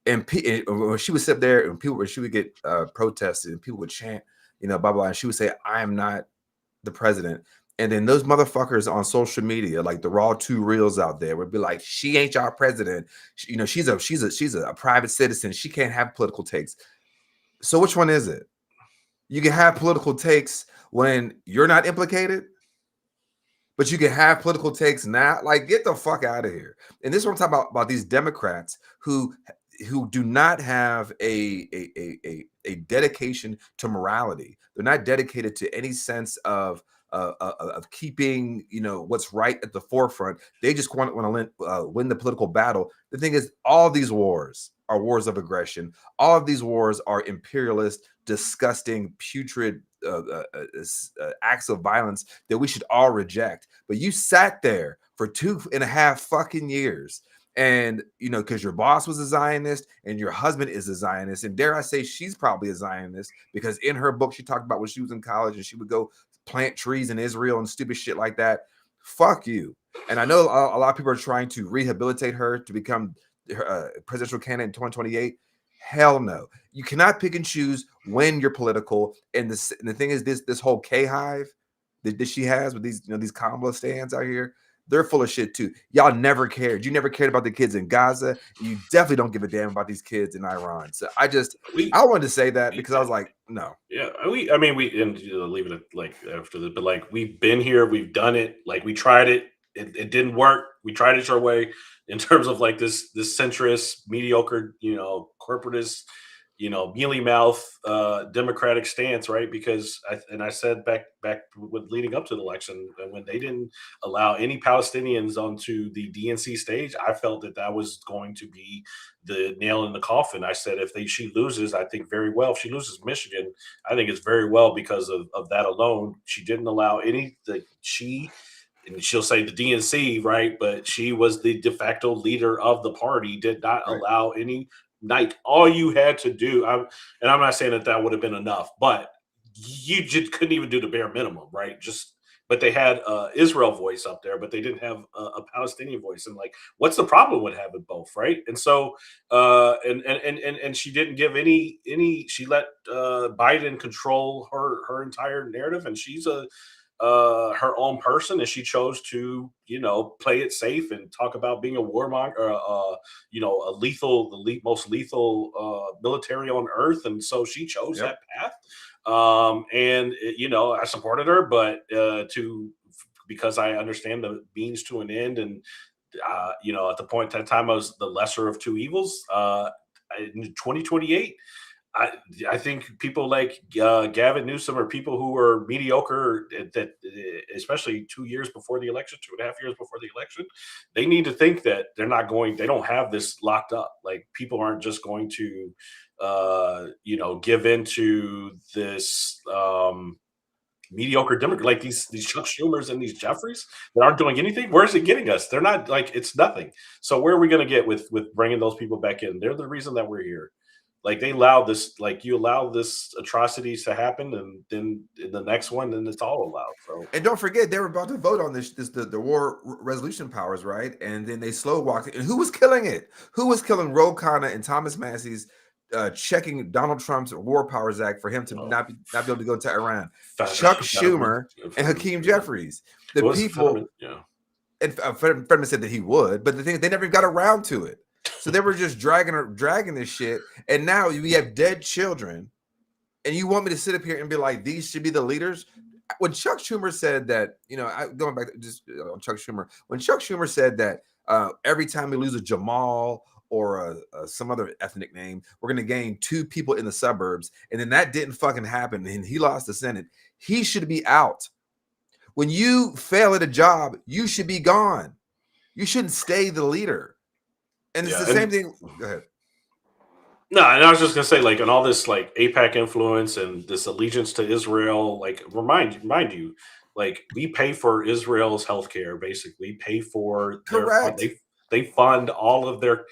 And when she would sit there and she would get protested and people would chant, blah, blah, and she would say, I am not the president. And then those motherfuckers on social media, like the raw 2 reels out there, would be like, she ain't our president. She's a private citizen. She can't have political takes. So which one is it? You can have political takes when you're not implicated, but you can have political takes now. Like, get the fuck out of here. And this is what I'm talking about these Democrats who do not have a dedication to morality. They're not dedicated to any sense of keeping what's right at the forefront. They just want to win the political battle. The thing is, all these wars are wars of aggression. All of these wars are imperialist, disgusting, putrid acts of violence that we should all reject. But you sat there for 2.5 fucking years. And, because your boss was a Zionist and your husband is a Zionist. And dare I say, she's probably a Zionist, because in her book, she talked about when she was in college and she would go plant trees in Israel and stupid shit like that. Fuck you. And I know a lot of people are trying to rehabilitate her to become presidential candidate in 2028. Hell no. You cannot pick and choose when you're political. And the thing is, this whole K-hive that she has with these Kamala stands out here, they're full of shit too. Y'all never cared. You never cared about the kids in Gaza. You definitely don't give a damn about these kids in Iran. So I wanted to say that because I was like, no. Yeah, we and leave it at, like, after this, but like, we've been here, we've done it. Like, we tried it. It didn't work. We tried it our way in terms of like this centrist, mediocre, corporatist, mealy mouth Democratic stance, right? Because I said back with leading up to the election, when they didn't allow any Palestinians onto the DNC stage, I felt that was going to be the nail in the coffin. I said, if she loses, I think very well. If she loses Michigan, I think it's very well because of that alone. She didn't allow and she'll say the DNC, right? But she was the de facto leader of the party, did not allow any night. All you had to do, and I'm not saying that would have been enough, but you just couldn't even do the bare minimum, right? But they had Israel voice up there, but they didn't have a Palestinian voice. And like, what's the problem with having both, right? And so, and she didn't give any. She let Biden control her entire narrative, and she's her own person, and she chose to play it safe and talk about being a warmonger, the most lethal military on earth, and so she chose that path. I supported her, but because I understand the means to an end, and at the point that time I was the lesser of two evils. In 2028. I think people like Gavin Newsom, or people who are mediocre, that especially 2 years before the election, 2.5 years before the election, they need to think that they don't have this locked up. Like, people aren't just going to, give into this mediocre Democrat, like these Chuck Schumers and these Jeffries that aren't doing anything. Where is it getting us? They're not, like, it's nothing. So where are we going to get with bringing those people back in? They're the reason that we're here. Like, they allow this, like, you allow this atrocities to happen, and then in the next one, then it's all allowed. So, and don't forget, they were about to vote on the war resolution powers, right? And then they slow walked it. And who was killing it? Who was killing Ro Khanna and Thomas Massey's checking Donald Trump's War Powers Act for him to not be able to go to Iran? Chuck Schumer and Hakeem Jeffries. The people, and Fetterman said that he would, but the thing is, they never got around to it. So they were just dragging this shit, and now we have dead children, and you want me to sit up here and be like, these should be the leaders? When Chuck Schumer said that, going back just on Chuck Schumer, when Chuck Schumer said that every time we lose a Jamal or some other ethnic name, we're going to gain 2 people in the suburbs, and then that didn't fucking happen, and he lost the Senate, he should be out. When you fail at a job, you should be gone. You shouldn't stay the leader. And it's the same thing. Go ahead. No, and I was just gonna say, like, and all this like AIPAC influence and this allegiance to Israel, like, mind you, Like, we pay for Israel's healthcare, basically. We pay for their Correct. they fund all of their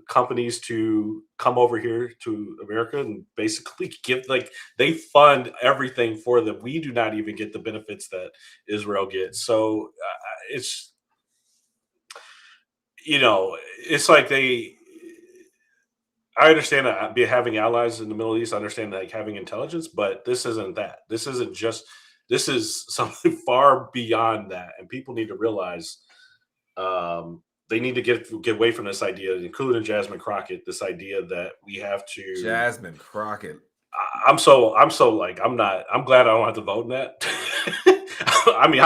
companies to come over here to America and basically give, like, they fund everything for them. We do not even get the benefits that Israel gets. So it's, it's like I understand that having allies in the Middle East, I understand like having intelligence, but this isn't that. This is something far beyond that. And people need to realize, they need to get away from this idea, including Jasmine Crockett, this idea that we have to. Jasmine Crockett. I'm glad I don't have to vote in that. I mean,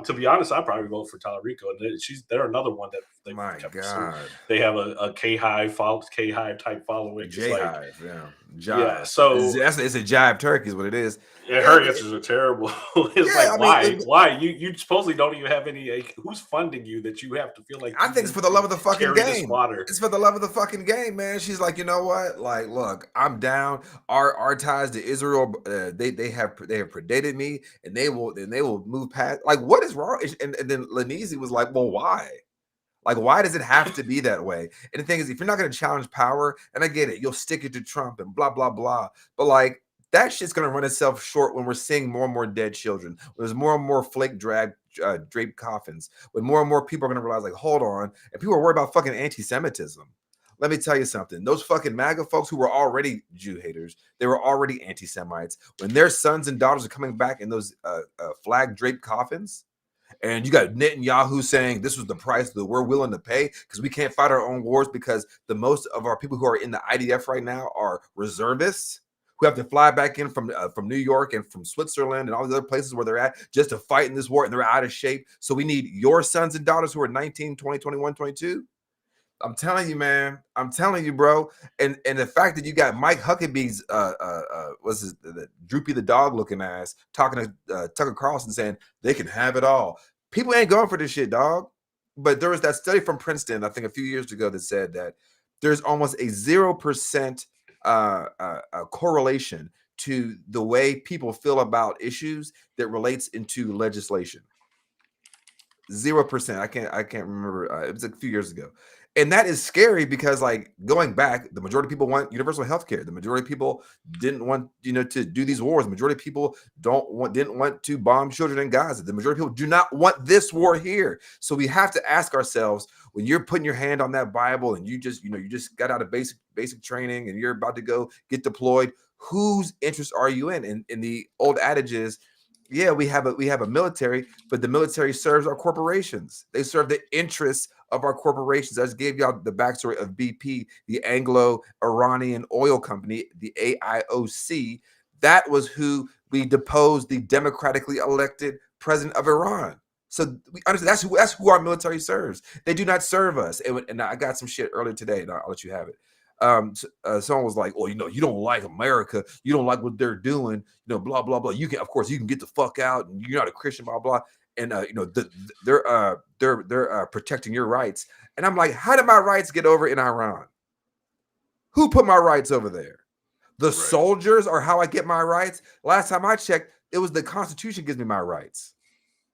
to be honest, I'd probably vote for Tallarico. And they're another one that they My kept God. They have a K-Hive type following. J-Hive, yeah. Jive. Yeah, so it's a jive turkey is what it is. Yeah, her answers are terrible. Why? You supposedly don't even have any. Who's funding you that you have to feel like? I think it's for the love of the fucking game. Water. It's for the love of the fucking game, man. She's like, you know what? Like, look, I'm down. Our ties to Israel, they have predated me, and they will move past. Like, what is wrong? And then Lanisi was like, well, why? Like, why does it have to be that way? And the thing is, if you're not going to challenge power, and I get it, you'll stick it to Trump and blah, blah, blah. But like, that shit's going to run itself short when we're seeing more and more dead children. When there's more and more flake draped coffins. When more and more people are going to realize, like, hold on. And people are worried about fucking anti-Semitism. Let me tell you something. Those fucking MAGA folks who were already Jew haters, they were already anti-Semites. When their sons and daughters are coming back in those flag draped coffins, and you got Netanyahu saying this was the price that we're willing to pay because we can't fight our own wars because the most of our people who are in the IDF right now are reservists who have to fly back in from New York and from Switzerland and all the other places where they're at just to fight in this war, and they're out of shape. So we need your sons and daughters who are 19, 20, 21, 22. I'm telling you, man. I'm telling you, bro. And the fact that you got Mike Huckabee's the Droopy the dog looking ass talking to Tucker Carlson saying they can have it all. People ain't going for this shit, dog. But there was that study from Princeton, I think a few years ago, that said that there's almost a 0% correlation to the way people feel about issues that relates into legislation. 0%. I can't remember. It was a few years ago. And that is scary because, like, going back, the majority of people want universal health care. The majority of people didn't want, to do these wars. The majority of people didn't want to bomb children in Gaza. The majority of people do not want this war here. So we have to ask ourselves, when you're putting your hand on that Bible and you just got out of basic training and you're about to go get deployed, whose interest are you in? And the old adage is, yeah, we have a military, but the military serves our corporations. They serve the interests of our corporations. I just gave y'all the backstory of BP, the Anglo-Iranian oil company, the AIOC. That was who we deposed the democratically elected president of Iran. So we understand that's who our military serves. They do not serve us. And I got some shit earlier today, and I'll let you have it. Someone was like, "Oh, you don't like America. You don't like what they're doing. Blah blah blah. You can get the fuck out, and you're not a Christian, blah blah." And they're protecting your rights. And I'm like, how did my rights get over in Iran? Who put my rights over there? The soldiers are how I get my rights. Last time I checked, it was the Constitution gives me my rights.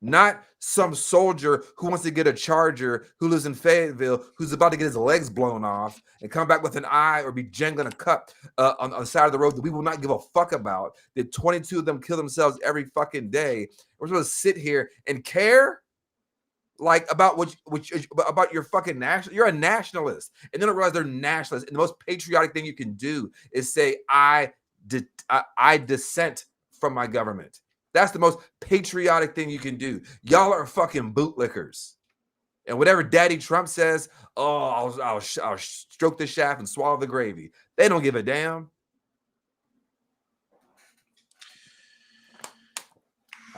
Not some soldier who wants to get a charger, who lives in Fayetteville, who's about to get his legs blown off and come back with an eye or be jangling a cup on the side of the road that we will not give a fuck about. That 22 of them kill themselves every fucking day. We're supposed to sit here and care like about about your fucking national. You're a nationalist, and then I realize they're nationalists. And the most patriotic thing you can do is say, I dissent from my government. That's the most patriotic thing you can do. Y'all are fucking bootlickers. And whatever Daddy Trump says, oh, I'll stroke the shaft and swallow the gravy. They don't give a damn.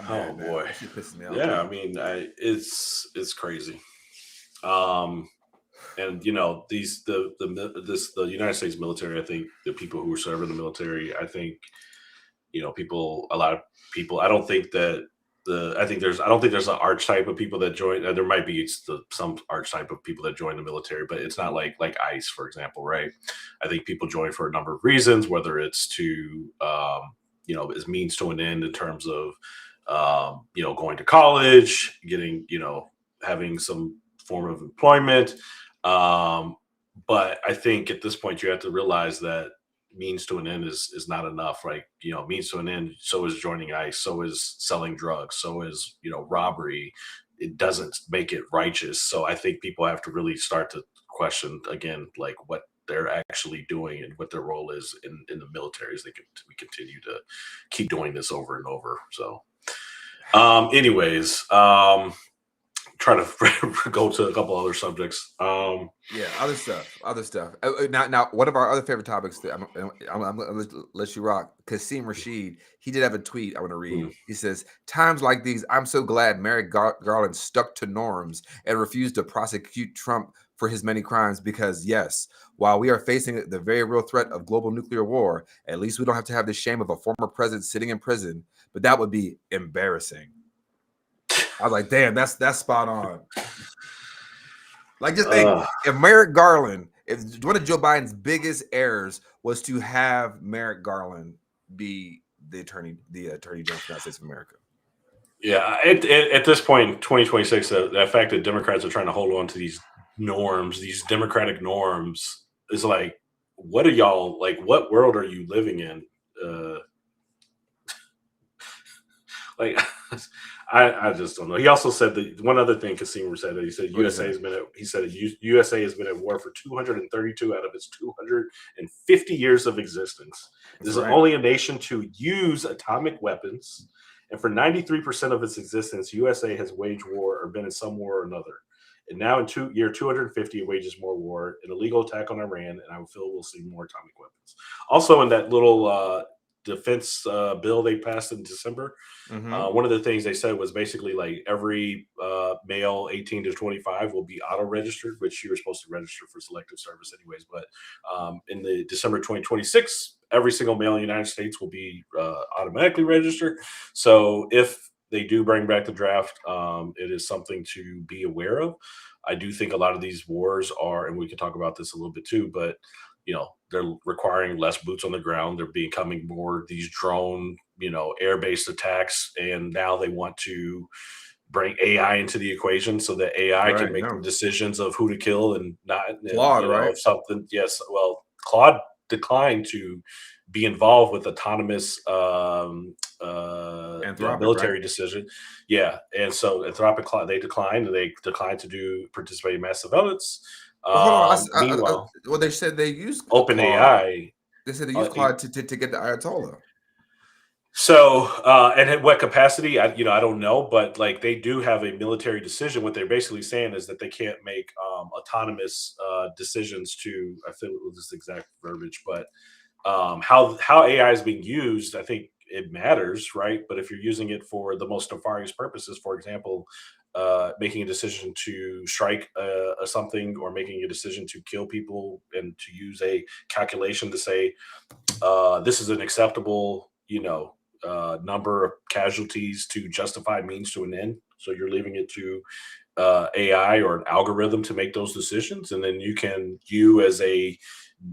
Oh boy, pissing me off. Yeah, I mean, it's crazy. And the United States military, I think the people who are serving the military, I think a lot of people. I don't think there's an archetype of people that join. There might be some archetype of people that join the military, but it's not like ICE, for example, right? I think people join for a number of reasons, whether it's to as means to an end in terms of going to college, getting, having some form of employment. But I think at this point you have to realize that means to an end is not enough, right? Means to an end. So is joining ICE. So is selling drugs. So is, robbery. It doesn't make it righteous. So I think people have to really start to question again, like what they're actually doing and what their role is in the military as we continue to keep doing this over and over. So anyways, try to go to a couple other subjects. Yeah, other stuff. Now, one of our other favorite topics that I'm gonna let you rock. Kasim Rashid, he did have a tweet I want to read. He says, "Times like these, I'm so glad Merrick Garland stuck to norms and refused to prosecute Trump for his many crimes because, yes, while we are facing the very real threat of global nuclear war, at least we don't have to have the shame of a former president sitting in prison. But that would be embarrassing." I was like, "Damn, that's spot on." Like, just think, if Merrick Garland, if one of Joe Biden's biggest errors was to have Merrick Garland be the attorney general of the United States of America. Yeah, at this point in 2026, the fact that Democrats are trying to hold on to these norms, these democratic norms, is like, what are y'all, like, what world are you living in? Like, I just don't know. He also said that one other thing Kasim said, that he said USA has been at war for 232 out of its 250 years of existence. This is only a nation to use atomic weapons, and for 93% of its existence, USA has waged war or been in some war or another. And now in year 250, it wages more war, an illegal attack on Iran, and I feel we'll see more atomic weapons. Also, in that little defense bill they passed in December, one of the things they said was basically like every male 18 to 25 will be auto registered, which you were supposed to register for selective service anyways. But in the December 2026, every single male in the United States will be automatically registered. So if they do bring back the draft, it is something to be aware of. I do think a lot of these wars are, and we can talk about this a little bit too, but they're requiring less boots on the ground. They're becoming more these drone, air-based attacks. And now they want to bring AI into the equation so that AI can make the decisions of who to kill and not. Claude, right? If something, yes. Well, Claude declined to be involved with autonomous military decision. Yeah. And so Anthropic, they declined, and they declined to participate in mass surveillance. Meanwhile, they said they used OpenAI. They said they used Claude to get the Ayatollah. So, and at what capacity, I don't know, but like they do have a military decision. What they're basically saying is that they can't make autonomous decisions to, I think it was this exact verbiage, but how AI is being used, I think it matters, right? But if you're using it for the most nefarious purposes, for example, making a decision to strike something, or making a decision to kill people, and to use a calculation to say this is an acceptable, number of casualties to justify means to an end. So you're leaving it to AI or an algorithm to make those decisions, and then you as a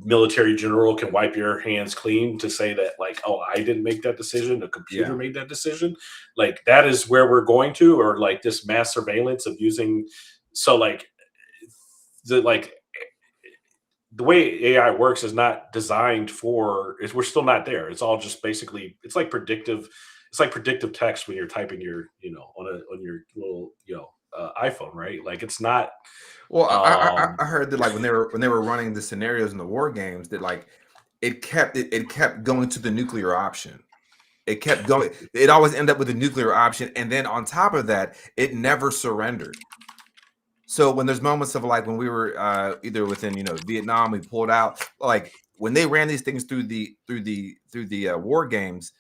military general can wipe your hands clean to say that, like, oh, I didn't make that decision, the computer made that decision. Like, that is where we're going to, or like this mass surveillance of using. So like the way AI works is not designed for. We're still not there. It's all just basically, it's like predictive text when you're typing your on your little iPhone, right? Like, it's not. Well, I heard that, like, when they were running the scenarios in the war games, that like it kept going to the nuclear option. It kept going. It always ended up with the nuclear option, and then on top of that, it never surrendered. So when there's moments of, like, when we were either within Vietnam, we pulled out. Like, when they ran these things through the war games,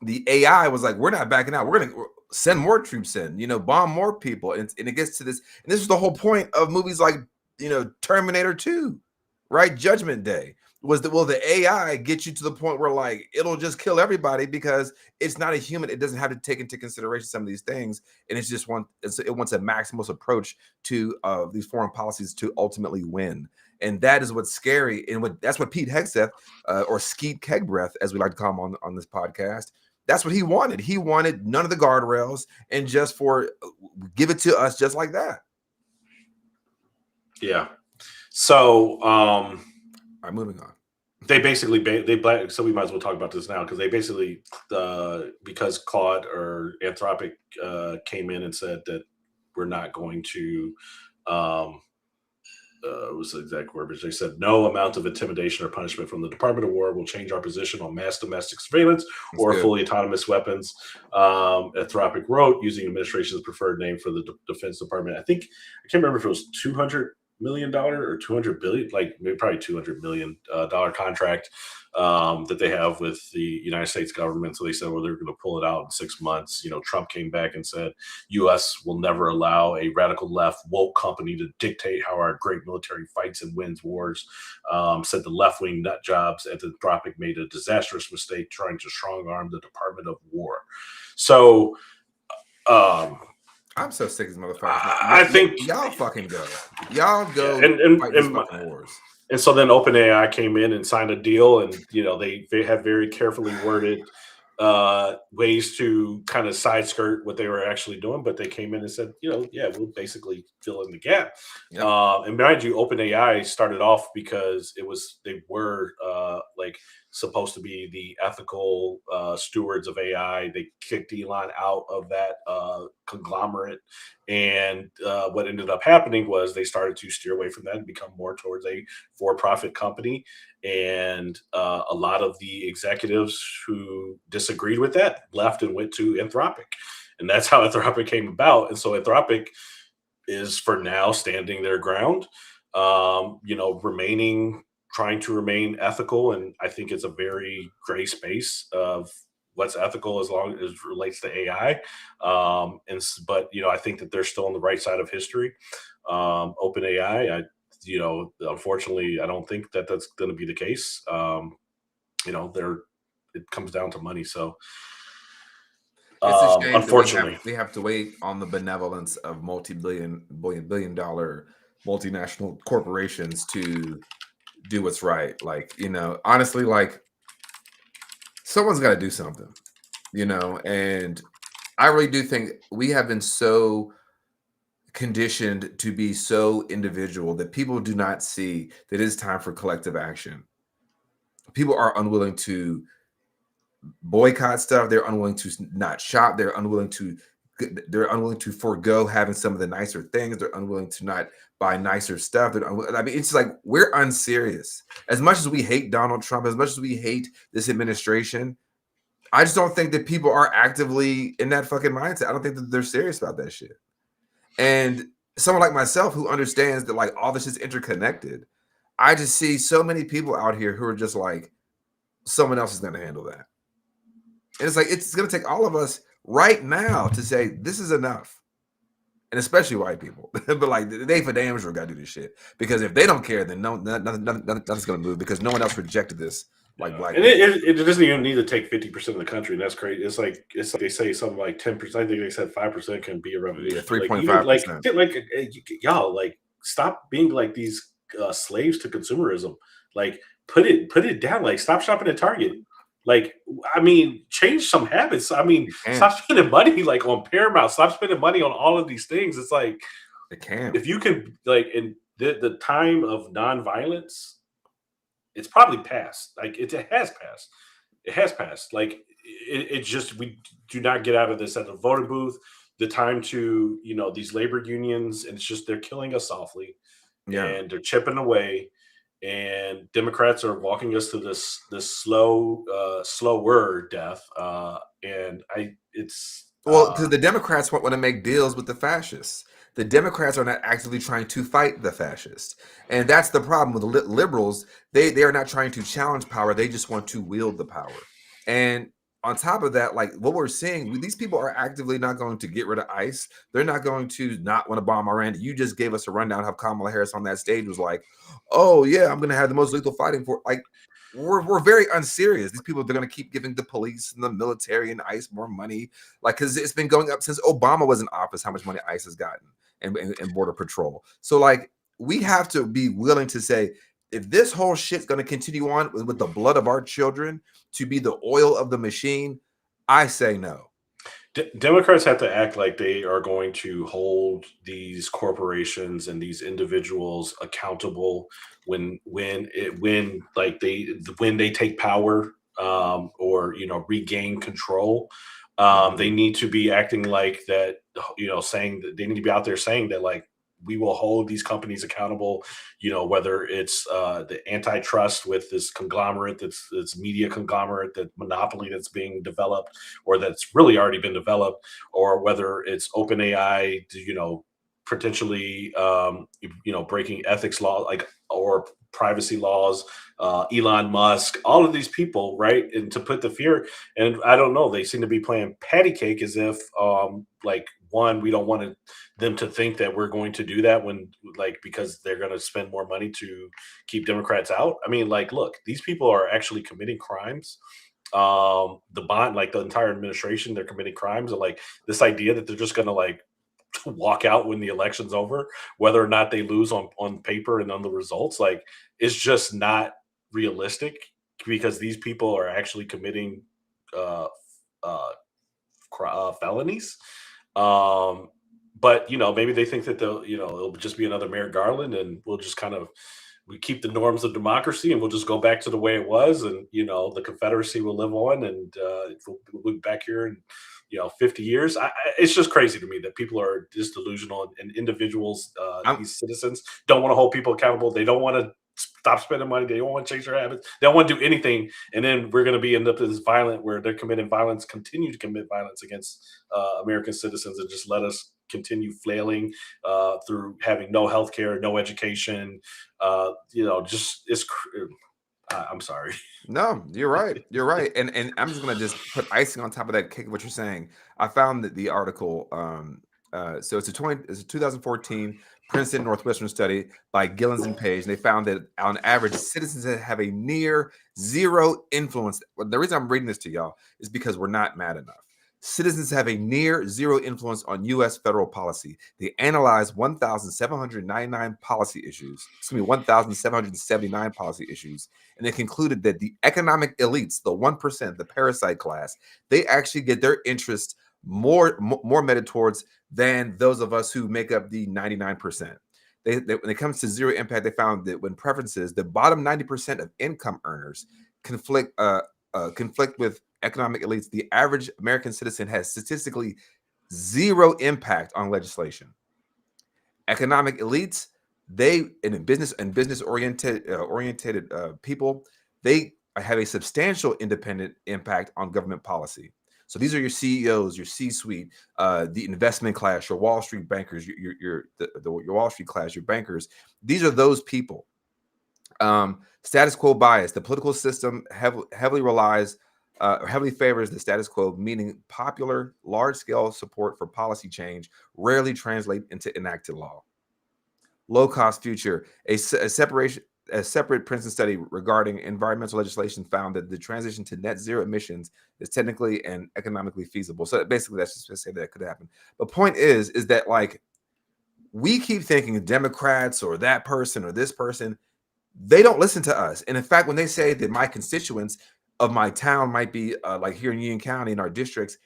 the AI was like, "We're not backing out. We're gonna send more troops in, bomb more people." And it gets to this, and this is the whole point of movies like Terminator 2, right? Judgment Day was that, will the AI get you to the point where, like, it'll just kill everybody because it's not a human. It doesn't have to take into consideration some of these things, and it wants a maximalist approach to these foreign policies to ultimately win. And that is what's scary, and that's what Pete Hegseth, or Skeet Kegbreath, as we like to call him on this podcast, That's what he wanted. He wanted none of the guardrails and just for give it to us just like that. Yeah. So, All right, moving on. they basically so we might as well talk about this now because they basically because Claude or Anthropic came in and said that we're not going to what was the exact verbiage? They said no amount of intimidation or punishment from the Department of War will change our position on mass domestic surveillance or fully autonomous weapons. Anthropic wrote, using administration's preferred name for the Defense Department. I can't remember if it was $200 million or 200 billion, like maybe probably $200 million contract that they have with the United States government. So they said, well, they're going to pull it out in 6 months. Trump came back and said, U.S. will never allow a radical left woke company to dictate how our great military fights and wins wars. Said the left-wing nut jobs at Anthropic made a disastrous mistake trying to strong-arm the Department of War. So, I'm so sick of these motherfuckers. I think y'all fucking go. Y'all go and fight these fucking wars. And so then OpenAI came in and signed a deal, and they had very carefully worded ways to kind of side skirt what they were actually doing, but they came in and said, yeah, we'll basically fill in the gap. Yep. And mind you, OpenAI started off because they were supposed to be the ethical stewards of AI. They kicked Elon out of that conglomerate. And what ended up happening was they started to steer away from that and become more towards a for-profit company. And a lot of the executives who disagreed with that left and went to Anthropic. And that's how Anthropic came about. And so Anthropic is for now standing their ground, trying to remain ethical. And I think it's a very gray space of what's ethical as long as it relates to AI. But I think that they're still on the right side of history. OpenAI, unfortunately, I don't think that that's going to be the case. It comes down to money. So, it's a shame unfortunately, we have to wait on the benevolence of billion dollar multinational corporations to do what's right. Honestly, someone's got to do something, and I really do think we have been so conditioned to be so individual that people do not see that it is time for collective action. People are unwilling to boycott stuff. They're unwilling to not shop. They're unwilling to forego having some of the nicer things. They're unwilling to not buy nicer stuff. It's like we're unserious. As much as we hate Donald Trump, as much as we hate this administration, I just don't think that people are actively in that fucking mindset. I don't think that they're serious about that shit. And someone like myself who understands that all this is interconnected, I just see so many people out here who are just like, someone else is going to handle that. And it's going to take all of us right now to say this is enough, and especially white people. But they for damn sure got to do this shit, because if they don't care, then nothing's going to move, because no one else rejected this like black. And it doesn't even need to take 50% of the country, and that's crazy. It's like they say something like 10%. I think they said 5% can be a revolution. Yeah, 3.5%. Y'all stop being like these slaves to consumerism. Put it down. Stop shopping at Target. Change some habits. Stop spending money on Paramount. Stop spending money on all of these things. It's it can. If you can in the time of nonviolence, it's probably passed. It has passed. It has passed. It just, we do not get out of this at the voting booth. The time to these labor unions, and it's just they're killing us softly, and they're chipping away. And Democrats are walking us to this slower death. Because the Democrats want to make deals with the fascists. The Democrats are not actively trying to fight the fascists, and that's the problem with the liberals. They are not trying to challenge power. They just want to wield the power. And on top of that, what we're seeing, these people are actively not going to get rid of ICE. They're not going to not want to bomb Iran. You just gave us a rundown how Kamala Harris on that stage was like, "Oh yeah, I'm going to have the most lethal fighting for." We're very unserious. These people, they're going to keep giving the police and the military and ICE more money, because it's been going up since Obama was in office. How much money ICE has gotten, and Border Patrol. So we have to be willing to say, if this whole shit's going to continue on with the blood of our children to be the oil of the machine, I say no. Democrats have to act like they are going to hold these corporations and these individuals accountable when they take power, or regain control. They need to be acting like that. Saying that they need to be out there saying that, like, we will hold these companies accountable. Whether it's the antitrust with this conglomerate, that's media conglomerate, that monopoly that's being developed, or that's really already been developed, or whether it's OpenAI, potentially, breaking ethics law, or privacy laws, Elon Musk, all of these people, right? And to put the fear, and I don't know, they seem to be playing patty cake as if, one, we don't want them to think that we're going to do that because they're going to spend more money to keep Democrats out. I mean, look, these people are actually committing crimes. The entire administration, they're committing crimes, and this idea that they're just going to walk out when the election's over, whether or not they lose on paper and on the results, is just not realistic, because these people are actually committing felonies. But maybe they think that it'll just be another Merrick Garland, and we'll just we keep the norms of democracy, and we'll just go back to the way it was, and the Confederacy will live on, and we'll be back here in 50 years. It's just crazy to me that people are just delusional, and individuals, these citizens, don't want to hold people accountable. They don't want to stop spending money. They don't want to change their habits. They don't want to do anything. And then we're going to end up in this violent, where they're committing violence, continue to commit violence against American citizens, and just let us continue flailing through having no health care, no education. I'm sorry. No, you're right. You're right. And I'm just gonna just put icing on top of that cake of what you're saying. I found that the article. So it's a 2014 Princeton Northwestern study by Gillens and Page, and they found that on average, citizens that have a near zero influence. The reason I'm reading this to y'all is because we're not mad enough. Citizens have a near zero influence on U.S. federal policy. They analyzed 1,799 policy issues. 1,779 policy issues, and they concluded that the economic elites, the 1%, the parasite class, they actually get their interest more meted towards than those of us who make up the 99%. When it comes to zero impact, they found that when preferences, the bottom 90% of income earners conflict with economic elites, the average American citizen has statistically zero impact on legislation. Economic elites, business oriented people, they have a substantial independent impact on government policy. So these are your CEOs, your C-suite, the investment class, your Wall Street bankers, your Wall Street class, your bankers. These are those people. Status quo bias. The political system heavily favors the status quo, meaning popular, large-scale support for policy change rarely translate into enacted law. Low-cost future. A separate Princeton study regarding environmental legislation found that the transition to net zero emissions is technically and economically feasible. So basically, that's just to say that could happen. The point is that we keep thinking Democrats or that person or this person, they don't listen to us. And in fact, when they say that my constituents of my town might be like here in Union County in our districts,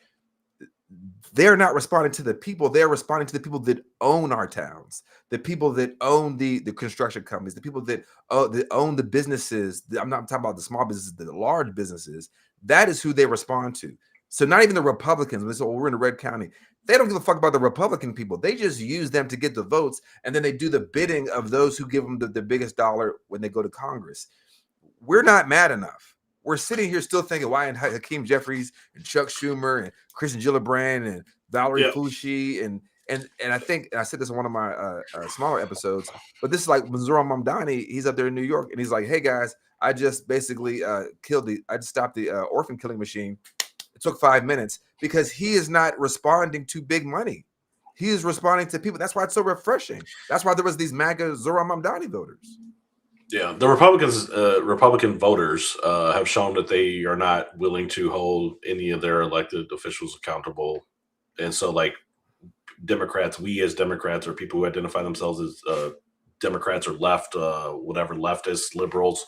they're not responding to the people. They're responding to the people that own our towns, the people that own the construction companies, the people that own the businesses. I'm not talking about the small businesses, the large businesses. That is who they respond to. So not even the Republicans. When they say, we're in a red county, they don't give a fuck about the Republican people. They just use them to get the votes, and then they do the bidding of those who give them the biggest dollar when they go to Congress. We're not mad enough. We're sitting here still thinking, why and Hakeem Jeffries and Chuck Schumer and Kristen Gillibrand and Valerie Foushee and I think, and I said this in one of my smaller episodes, but this is like Zoran Mamdani. He's up there in New York, and he's like, hey guys, I just basically I just stopped the orphan killing machine. It took 5 minutes, because he is not responding to big money. He is responding to people. That's why it's so refreshing. That's why there was these MAGA Zoran Mamdani voters. Yeah, the Republican voters have shown that they are not willing to hold any of their elected officials accountable. And so, Democrats, we as Democrats, or people who identify themselves as Democrats or left, whatever, leftists, liberals,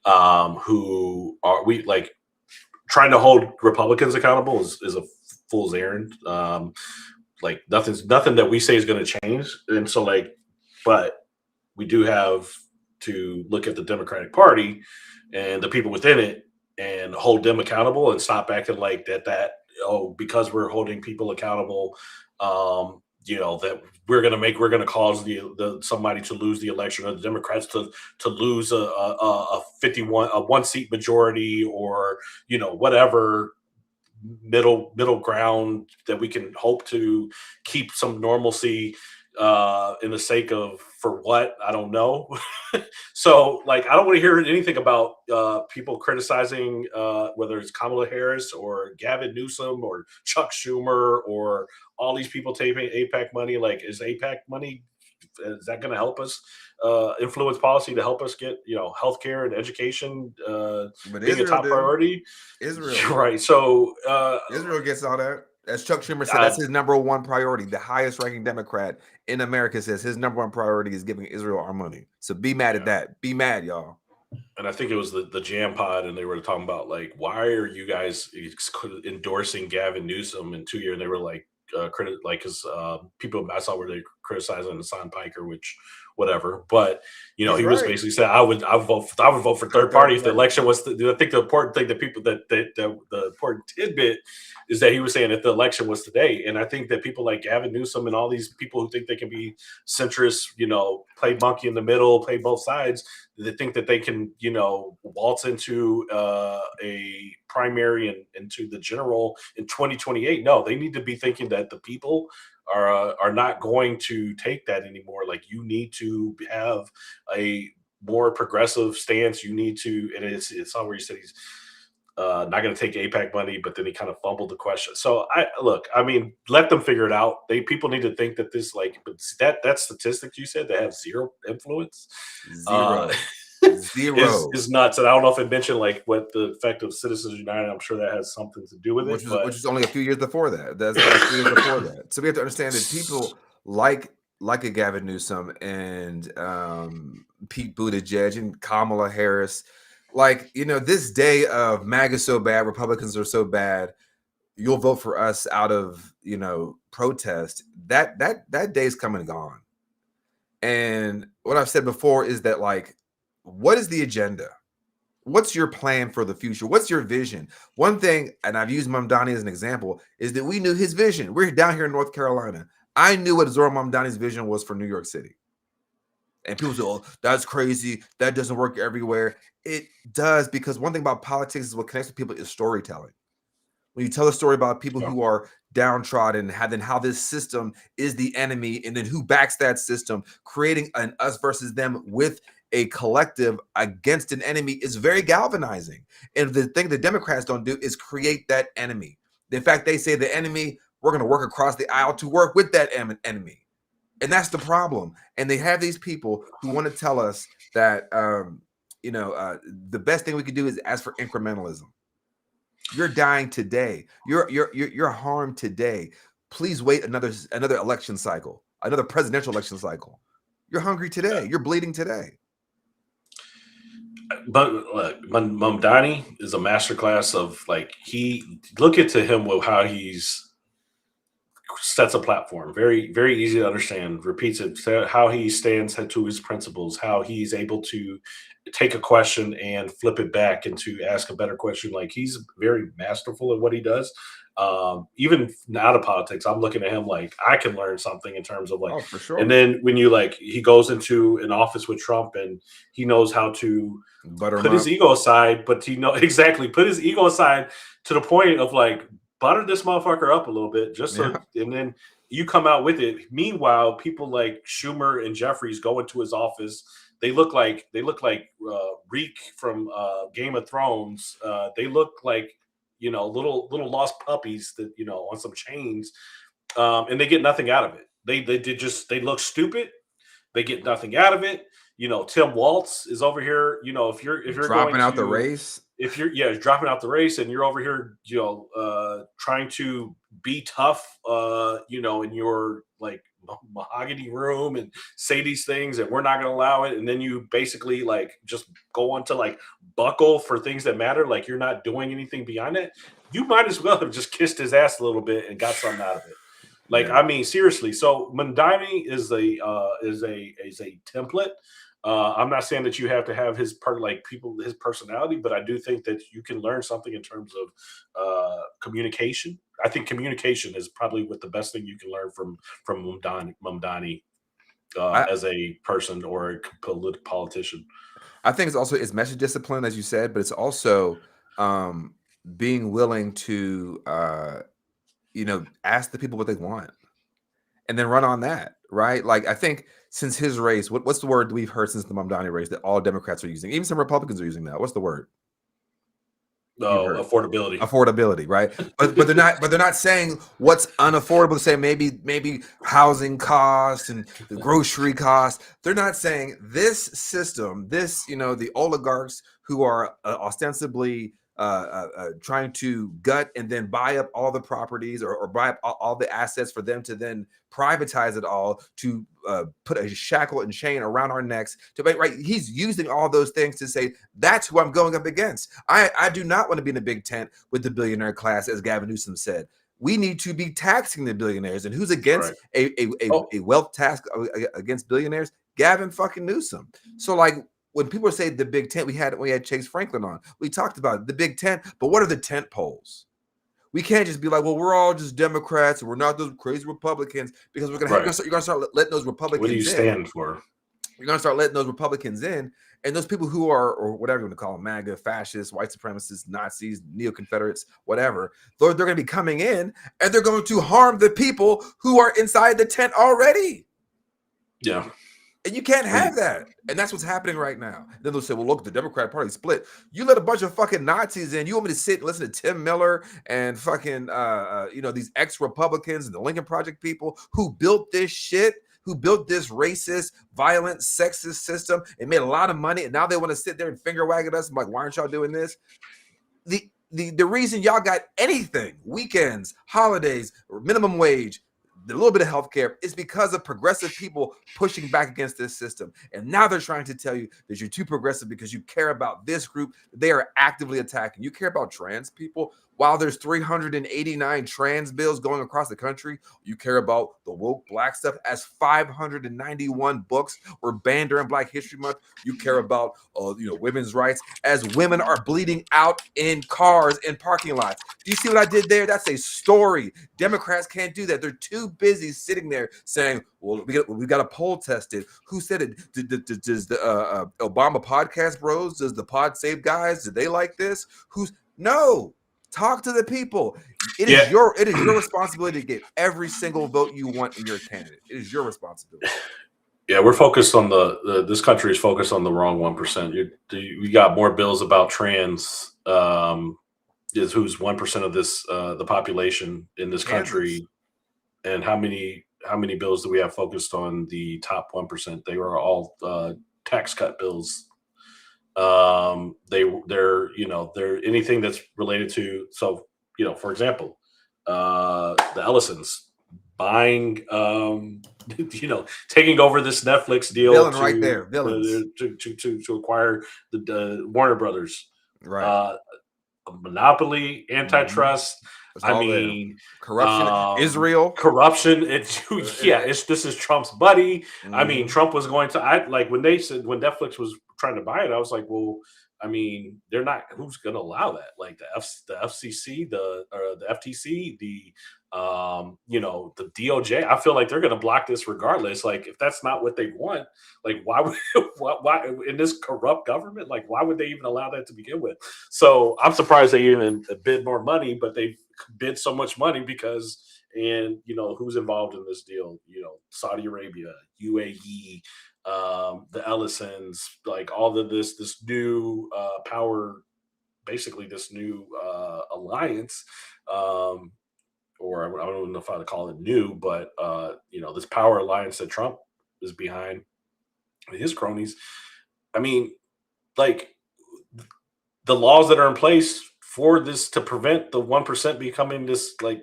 who are trying to hold Republicans accountable is a fool's errand. Like nothing that we say is going to change, and so but we do have to look at the Democratic Party and the people within it and hold them accountable and stop acting like that because we're holding people accountable, that we're going to cause the somebody to lose the election, or the Democrats to lose a 1-seat majority, or whatever middle ground that we can hope to keep some normalcy in the sake of, for what, I don't know. So I don't want to hear anything about people criticizing whether it's Kamala Harris or Gavin Newsom or Chuck Schumer or all these people taking APAC money. Is APAC money, is that going to help us influence policy to help us get healthcare and education being a top priority? Israel, right? So Israel gets all that. As Chuck Schumer said, that's his number one priority. The highest ranking Democrat in America says his number one priority is giving Israel our money. So be mad at that. Be mad, y'all. And I think it was the Jam Pod, and they were talking about why are you guys endorsing Gavin Newsom in 2 years? And they were because people I saw where they criticizing Hassan Piker, which whatever, but he was basically saying I would vote for third party if the election was. I think the important thing that people the important tidbit is that he was saying if the election was today, and I think that people like Gavin Newsom and all these people who think they can be centrist, play monkey in the middle, play both sides, they think that they can waltz into a primary and into the general in 2028. No, they need to be thinking that the people are not going to take that anymore. You need to have a more progressive stance. You need to, and it's not where he said he's not going to take APAC money, but then he kind of fumbled the question. So let them figure it out. People need to think that this that statistic you said that have zero influence, zero is nuts. And I don't know if it mentioned what the effect of Citizens United. I'm sure that has something to do with which is only a few years before that. That's a few years before that. So we have to understand that people like a Gavin Newsom and Pete Buttigieg and Kamala Harris, this day of MAGA so bad, Republicans are so bad, you'll vote for us out of protest. That day's come and gone. And what I've said before is that what is the agenda? What's your plan for the future? What's your vision? One thing, and I've used Mamdani as an example, is that we knew his vision. We're down here in North Carolina. I knew what Zohran Mamdani's vision was for New York City. And people say, oh, that's crazy. That doesn't work everywhere. It does, because one thing about politics is what connects with people is storytelling. When you tell a story about people who are downtrodden, and how this system is the enemy, and then who backs that system, creating an us versus them with a collective against an enemy is very galvanizing. And the thing the Democrats don't do is create that enemy. In fact, they say the enemy, we're going to work across the aisle to work with that enemy. And that's the problem. And they have these people who want to tell us that, the best thing we could do is ask for incrementalism. You're dying today. You're harmed today. Please wait another election cycle, another presidential election cycle. You're hungry today. You're bleeding today. But Mamdani is a masterclass of look into him with how he's sets a platform, very, very easy to understand, repeats it, how he stands to his principles, how he's able to take a question and flip it back and to ask a better question. He's very masterful at what he does. Even out of politics, I'm looking at him I can learn something in terms of oh, for sure. And then when you he goes into an office with Trump and he knows how to put his ego aside, but put his ego aside to the point of butter this motherfucker up a little bit, just so, and then you come out with it. Meanwhile, people like Schumer and Jeffries go into his office. They look like Reek from Game of Thrones. They look like little lost puppies that on some chains, and they get nothing out of it. They look stupid. They get nothing out of it. Tim Walz is over here. If you're dropping going out the race, if you're dropping out the race and you're over here, trying to be tough, in your like mahogany room and say these things and we're not going to allow it, and then you basically like just go on to like buckle for things that matter, like you're not doing anything beyond it, you might as well have just kissed his ass a little bit and got something out of it. Like, Yeah. I mean, seriously. So Mandani is a template. I'm not saying that you have to have his personality, but I do think that you can learn something in terms of communication. I think communication is probably what the best thing you can learn from Mamdani as a person or a politician. I think it's message discipline, as you said, but it's also being willing to ask the people what they want and then run on that, right? Like, I think since his race, what's the word we've heard since the Mamdani race that all Democrats are using? Even some Republicans are using now. What's the word? Affordability. Affordability, right? But they're not saying what's unaffordable. Say maybe housing costs and the grocery costs. They're not saying this system, the oligarchs who are ostensibly trying to gut and then buy up all the properties or buy up all the assets for them to then privatize it all to put a shackle and chain around our necks to make right. He's using all those things to say that's who I'm going up against. I do not want to be in a big tent with the billionaire class, as Gavin Newsom said. We need to be taxing the billionaires, and who's against a wealth tax against billionaires? Gavin fucking Newsom. So like, when people say the Big Tent, we had Chase Franklin on. We talked about the Big Tent, but what are the tent poles? We can't just be like, well, we're all just Democrats and we're not those crazy Republicans, because we're gonna you're gonna start letting those Republicans. What do you stand for? You're gonna start letting those Republicans in, and those people who are, or whatever you want to call them, MAGA, fascists, white supremacists, Nazis, neo-Confederates, whatever, they're going to be coming in and they're going to harm the people who are inside the tent already. Yeah. And you can't have that. And that's what's happening right now. Then they'll say, well, look, the Democratic Party split. You let a bunch of fucking Nazis in. You want me to sit and listen to Tim Miller and fucking, these ex-Republicans and the Lincoln Project people who built this shit, who built this racist, violent, sexist system and made a lot of money. And now they want to sit there and finger wag at us. I'm like, why aren't y'all doing this? The reason y'all got anything, weekends, holidays, or minimum wage, a little bit of healthcare, is because of progressive people pushing back against this system. And now they're trying to tell you that you're too progressive because you care about this group they are actively attacking. You care about trans people. While there's 389 trans bills going across the country, you care about the woke black stuff as 591 books were banned during Black History Month. You care about women's rights as women are bleeding out in cars in parking lots. Do you see what I did there? That's a story. Democrats can't do that. They're too busy sitting there saying, well, we got a poll tested. Who said it? Does the Obama podcast bros, does the Pod Save guys, do they like this? No. Talk to the people. It is your responsibility to get every single vote you want in your candidate. It is your responsibility. Yeah, we're focused on this country is focused on the wrong 1%. We got more bills about trans, who's 1% of this the population in this country, and how many bills do we have focused on the top 1%? They were all tax cut bills. They're anything that's related to, for example, the Ellisons buying, taking over this Netflix deal to acquire the Warner Brothers, right? Monopoly, antitrust. I mean, corruption, Israel, corruption. This is Trump's buddy. Mm-hmm. I mean, Trump was going to, when Netflix was trying to buy it, I was like, well, I mean, they're not, who's going to allow that? Like the FCC, the FTC, the DOJ, I feel like they're going to block this regardless. Like, if that's not what they want, like, why in this corrupt government, like, why would they even allow that to begin with? So I'm surprised they even bid more money, but they bid so much money because, and who's involved in this deal? Saudi Arabia, UAE, the Ellisons, like all of this new power, basically this new alliance, or I don't know if I'd call it new, but this power alliance that Trump is behind, his cronies. I mean, like, the laws that are in place for this to prevent the 1% becoming this like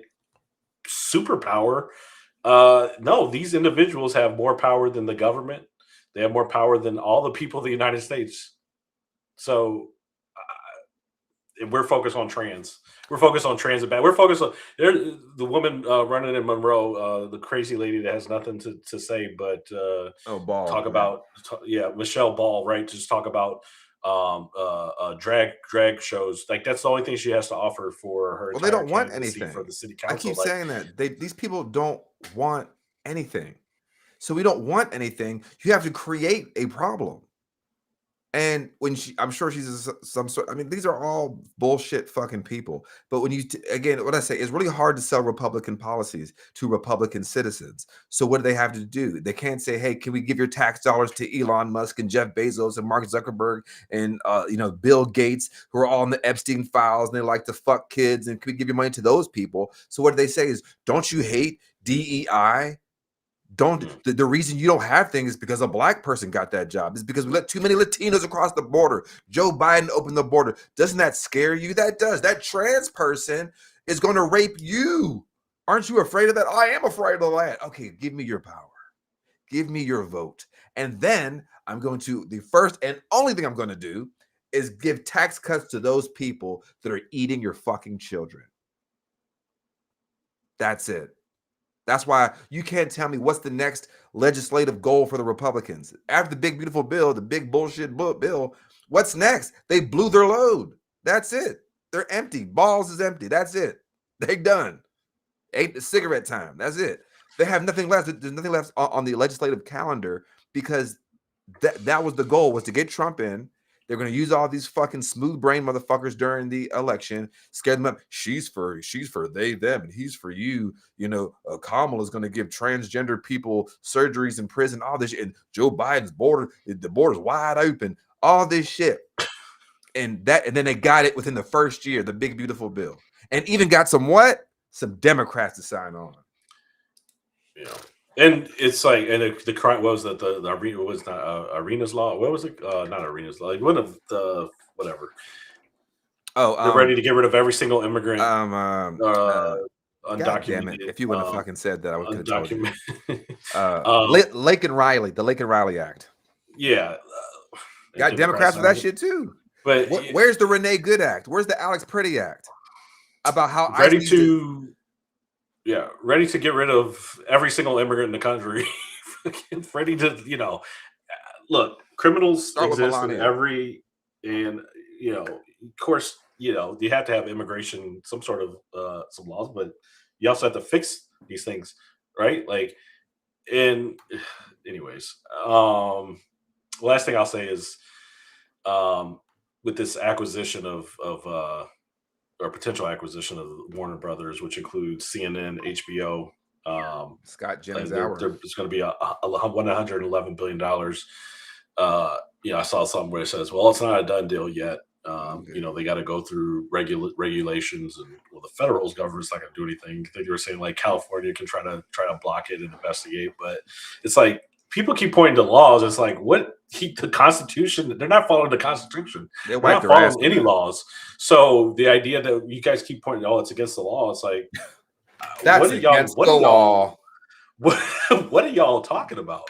superpower. No, these individuals have more power than the government. They have more power than all the people of the United States. So we're focused on trans. We're focused on transit ban. We're focused on the woman running in Monroe, the crazy lady that has nothing to say but Ball, talk about Michelle Ball, right? Just talk about drag shows. Like that's the only thing she has to offer for her. Well, they don't want candidacy anything for the city I council. keep saying that these people don't want anything. So we don't want anything. You have to create a problem. And when I'm sure she's some sort. I mean, these are all bullshit fucking people. But when you again, what I say is really hard to sell Republican policies to Republican citizens. So what do they have to do? They can't say, "Hey, can we give your tax dollars to Elon Musk and Jeff Bezos and Mark Zuckerberg and Bill Gates, who are all in the Epstein files and they like to fuck kids? And can we give your money to those people?" So what do they say is, "Don't you hate DEI?" The reason you don't have things is because a black person got that job. It's because we let too many Latinos across the border. Joe Biden opened the border. Doesn't that scare you? That does. That trans person is going to rape you. Aren't you afraid of that? I am afraid of that. Okay, give me your power. Give me your vote. And then I'm going to, the first and only thing I'm going to do is give tax cuts to those people that are eating your fucking children. That's it. That's why you can't tell me what's the next legislative goal for the Republicans. After the big, beautiful bill, the big bullshit bill, what's next? They blew their load. That's it. They're empty. Balls is empty. That's it. They done. Ate the cigarette time. That's it. They have nothing left. There's nothing left on the legislative calendar because that was the goal, was to get Trump in. They're going to use all these fucking smooth brain motherfuckers during the election, scare them up. She's for they, them, and he's for you. Kamala's going to give transgender people surgeries in prison, all this shit. And Joe Biden's the border's wide open, all this shit. And then they got it within the first year, the big, beautiful bill. And even got some Democrats to sign on. Yeah. And it's like, and the crime was that the arena was not Arena's law. What was it? Not Arena's law. Like one of the whatever. Oh, they're ready to get rid of every single immigrant. God damn it! If you wouldn't have fucking said that, I would have told you. Lake and Riley, the Lake and Riley Act. Yeah, got Democrats for that shit too. But where's the Renee Good Act? Where's the Alex Pretty Act? About how ready to get rid of every single immigrant in the country. Ready to, look, criminals exist in every, and of course, you have to have immigration, some sort of some laws, but you also have to fix these things, right? Like, and anyways, last thing I'll say is, with this acquisition of or potential acquisition of Warner Brothers, which includes CNN, HBO, Scott Jennings Hour. It's going to be $111 billion. I saw something where it says, well, it's not a done deal yet. They got to go through regulations, and the federal government's not going to do anything. I think they were saying like California can try to block it and investigate, but it's like people keep pointing to laws. It's like, the Constitution? They're not following the Constitution. They're not following any laws. So the idea that you guys keep pointing, it's against the law. It's like, that's against the law. What are y'all talking about?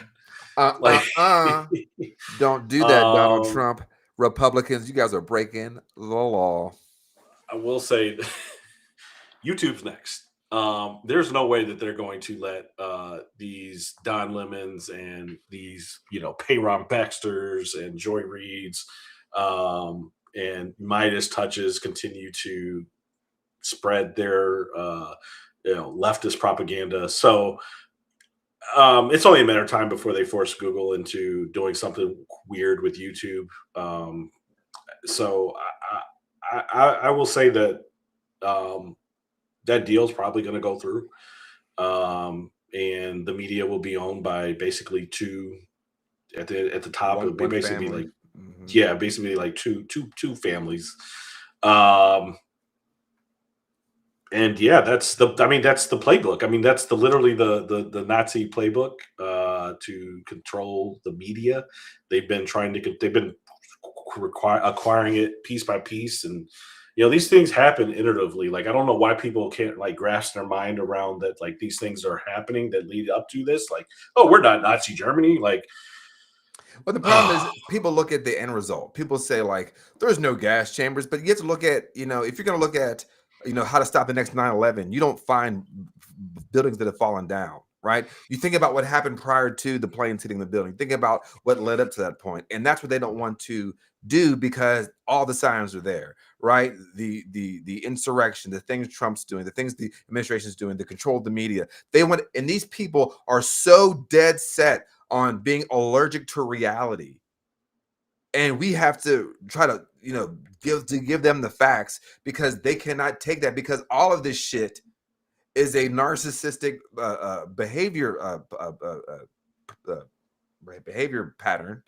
Don't do that, Donald Trump. Republicans, you guys are breaking the law. I will say YouTube's next. There's no way that they're going to let these Don Lemons and these, Payron Baxters and Joy Reids and Midas Touches continue to spread their leftist propaganda. So it's only a matter of time before they force Google into doing something weird with YouTube. So I will say that that deal is probably going to go through, and the media will be owned by basically two. At the top, it would be basically family. Basically like two families. And that's the playbook. That's literally the Nazi playbook to control the media. They've been acquiring it piece by piece. And these things happen iteratively. Like, I don't know why people can't like grasp their mind around that. Like, these things are happening that lead up to this. Like, oh, we're not Nazi Germany. Like, well, the problem is people look at the end result. People say like, there's no gas chambers, but you have to look at, if you're going to look at, how to stop the next 9/11, you don't find buildings that have fallen down, right? You think about what happened prior to the planes hitting the building. Think about what led up to that point. And that's what they don't want to do because all the signs are there, right? The insurrection, the things Trump's doing, the things the administration's doing, the control of the media. And these people are so dead set on being allergic to reality. And we have to try to, give them the facts because they cannot take that, because all of this shit is a narcissistic behavior behavior pattern.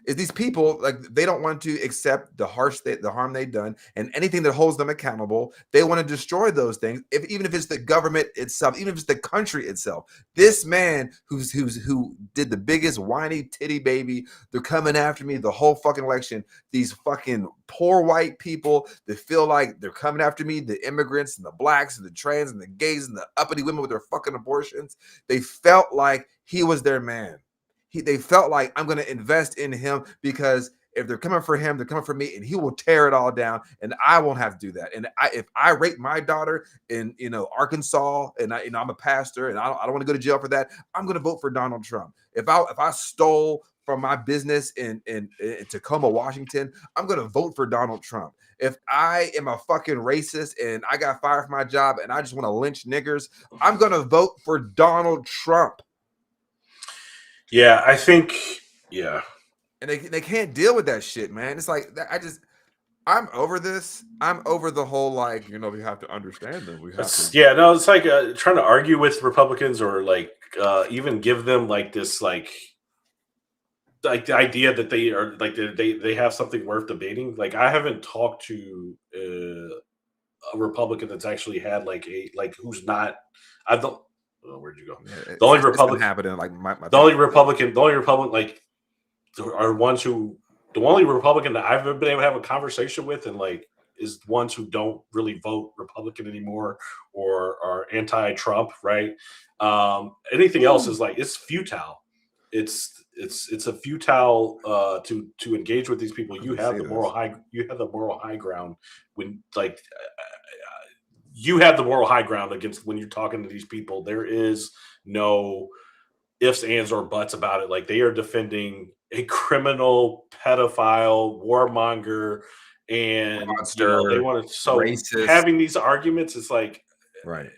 Is these people, like, they don't want to accept the harm they've done, and anything that holds them accountable, they want to destroy those things. Even if it's the government itself, even if it's the country itself. This man who did the biggest whiny titty baby, they're coming after me the whole fucking election. These fucking poor white people that feel like they're coming after me, the immigrants and the blacks and the trans and the gays and the uppity women with their fucking abortions. They felt like he was their man. They felt like, I'm going to invest in him because if they're coming for him, they're coming for me, and he will tear it all down, and I won't have to do that. And if I rape my daughter in Arkansas, and I'm a pastor, and I don't want to go to jail for that, I'm going to vote for Donald Trump. If I stole from my business in Tacoma, Washington, I'm going to vote for Donald Trump. If I am a fucking racist and I got fired from my job and I just want to lynch niggers, I'm going to vote for Donald Trump. Yeah, I think, yeah. And they can't deal with that shit, man. It's like, I'm over this. I'm over the whole, like, we have to understand them. We have to. Yeah, no, it's like trying to argue with Republicans or like even give them like this, like the idea that they are like they have something worth debating. Like, I haven't talked to a Republican that's actually had who's not. I don't. Oh, where'd you go? Yeah, the only Republican happening like the only Republican like are ones who the only Republican that I've been able to have a conversation with and like is ones who don't really vote Republican anymore or are anti-Trump, right? Anything else is like, it's futile. It's a futile to engage with these people. You have the moral high ground when like. You have the moral high ground against when you're talking to these people. There is no ifs, ands, or buts about it. Like, they are defending a criminal, pedophile, warmonger, and monster, they want to. So racist. Having these arguments, it's like, right,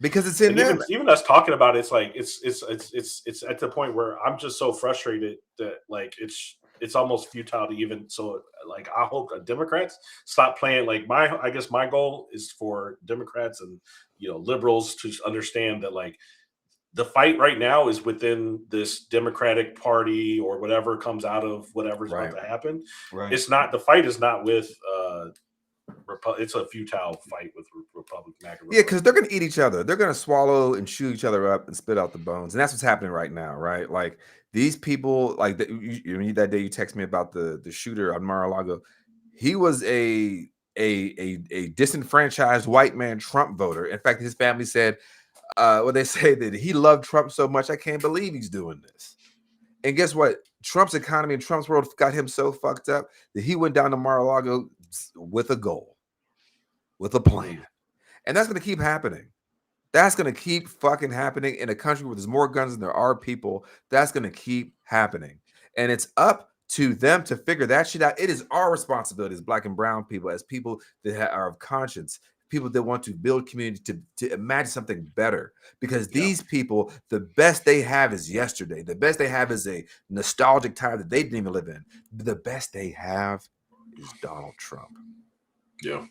because it's in them. Even us talking about it, it's like it's at the point where I'm just so frustrated that like it's almost futile to even. So like, I hope Democrats stop playing. Like, I guess my goal is for Democrats and liberals to understand that like the fight right now is within this Democratic Party or whatever comes out of whatever's about to happen. Right. It's not, the fight is not with it's a futile fight with Republican. Yeah, because they're going to eat each other. They're going to swallow and chew each other up and spit out the bones. And that's what's happening right now, right? Like, these people, like that day you text me about the shooter on Mar-a-Lago, he was a disenfranchised white man Trump voter. In fact, his family said, they say that he loved Trump so much, I can't believe he's doing this. And guess what? Trump's economy and Trump's world got him so fucked up that he went down to Mar-a-Lago with a goal, with a plan. And that's going to keep happening. That's going to keep fucking happening in a country where there's more guns than there are people. That's going to keep happening. And it's up to them to figure that shit out. It is our responsibility as Black and brown people, as people that are of conscience, people that want to build community, to imagine something better. Because these people, the best they have is yesterday. The best they have is a nostalgic time that they didn't even live in. The best they have is Donald Trump. Yeah.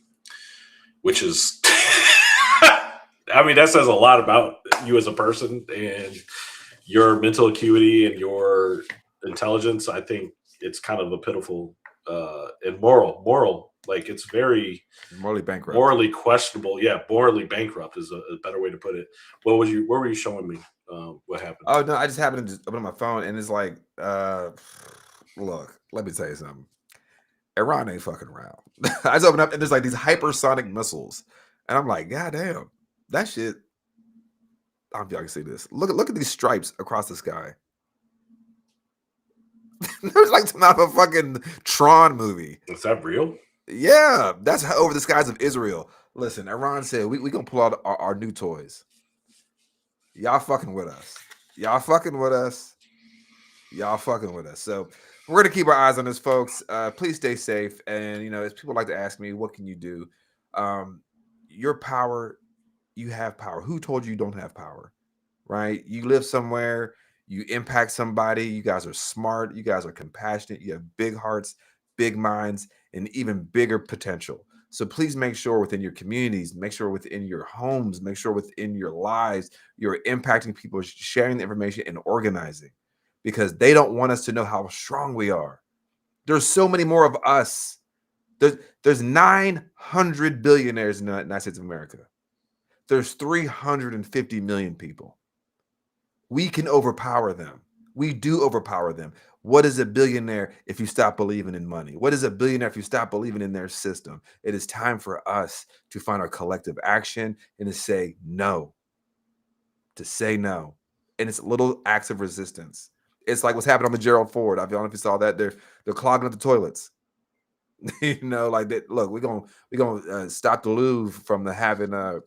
Which is, I mean, that says a lot about you as a person and your mental acuity and your intelligence. I think it's kind of a pitiful and moral, like, it's very morally bankrupt, morally questionable. Yeah, morally bankrupt is a better way to put it. What were you showing me? What happened? Oh no, I just happened to open my phone and it's like, look, let me tell you something. Iran ain't fucking around. I just open up and there's like these hypersonic missiles, and I'm like, God damn, that shit. I don't know if y'all can see this. Look at these stripes across the sky. There's like some out of a fucking Tron movie. Is that real? Yeah, that's over the skies of Israel. Listen, Iran said we gonna pull out our new toys. Y'all fucking with us. Y'all fucking with us. Y'all fucking with us. So we're gonna keep our eyes on this, folks. Please stay safe. And as people like to ask me, what can you do? Your power, you have power. Who told you don't have power? Right? You live somewhere, you impact somebody, you guys are smart, you guys are compassionate, you have big hearts, big minds, and even bigger potential. So please make sure within your communities, make sure within your homes, make sure within your lives, you're impacting people, sharing the information and organizing, because they don't want us to know how strong we are. There's so many more of us. There's 900 billionaires in the United States of America. There's 350 million people. We can overpower them. We do overpower them. What is a billionaire if you stop believing in money? What is a billionaire if you stop believing in their system? It is time for us to find our collective action and to say no. To say no. And it's little acts of resistance. It's like what's happened on the Gerald Ford. I don't know if you saw that. They're clogging up the toilets. Like that. Look, we're gonna stop the Louvre from having. Have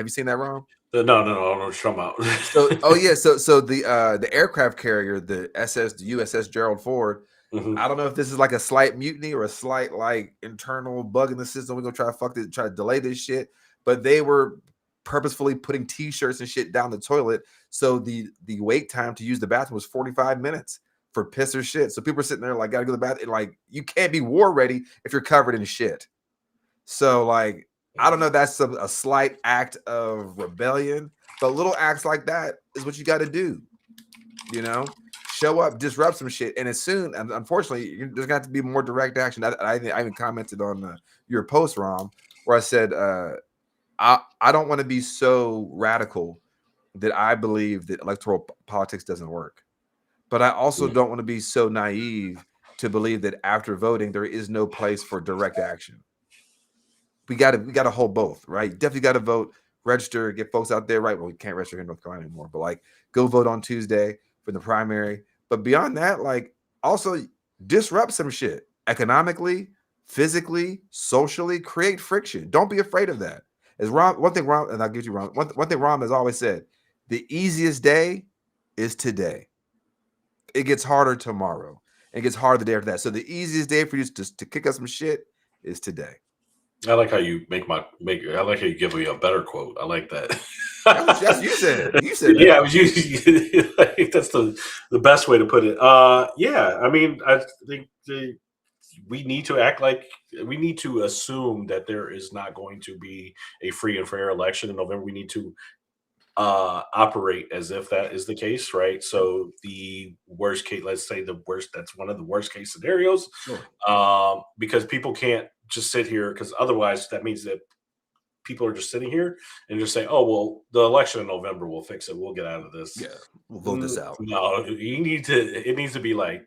you seen that, Ron? No, I don't know what you're talking about. So the aircraft carrier, the USS Gerald Ford. Mhm. I don't know if this is like a slight mutiny or a slight like internal bug in the system. We're gonna try to delay this shit. But they were purposefully putting T-shirts and shit down the toilet, so the wait time to use the bathroom was 45 minutes for piss or shit. So people are sitting there like, gotta go to the bathroom. Like, you can't be war ready if you're covered in shit. So like, I don't know if that's a slight act of rebellion, but little acts like that is what you got to do. Show up, disrupt some shit, and as soon, and unfortunately, there's got to be more direct action. I even commented on your post, Rom, where I said I don't want to be so radical that I believe that electoral politics doesn't work, but I also don't want to be so naive to believe that after voting there is no place for direct action. We got to hold both, right? Definitely got to vote, register, get folks out there, right? Well, we can't register here in North Carolina anymore, but like, go vote on Tuesday for the primary. But beyond that, like, also disrupt some shit economically, physically, socially, create friction. Don't be afraid of that. As one thing Rom, and I'll get you Rom. One thing Rom has always said: the easiest day is today. It gets harder tomorrow. It gets harder the day after that. So the easiest day for you to kick up some shit is today. I like how you I like how you give me a better quote. I like that. That's you said. You said that. Yeah, like, that's the best way to put it. Yeah, I mean, I think we need to act like we need to assume that there is not going to be a free and fair election in November. We need to operate as if that is the case, right? So the worst case, let's say that's one of the worst case scenarios, Sure. because people can't just sit here, because otherwise that means that people are just sitting here and just say, oh, well, the election in November will fix it. We'll get out of this. Yeah, we'll vote this out. No, it needs to be like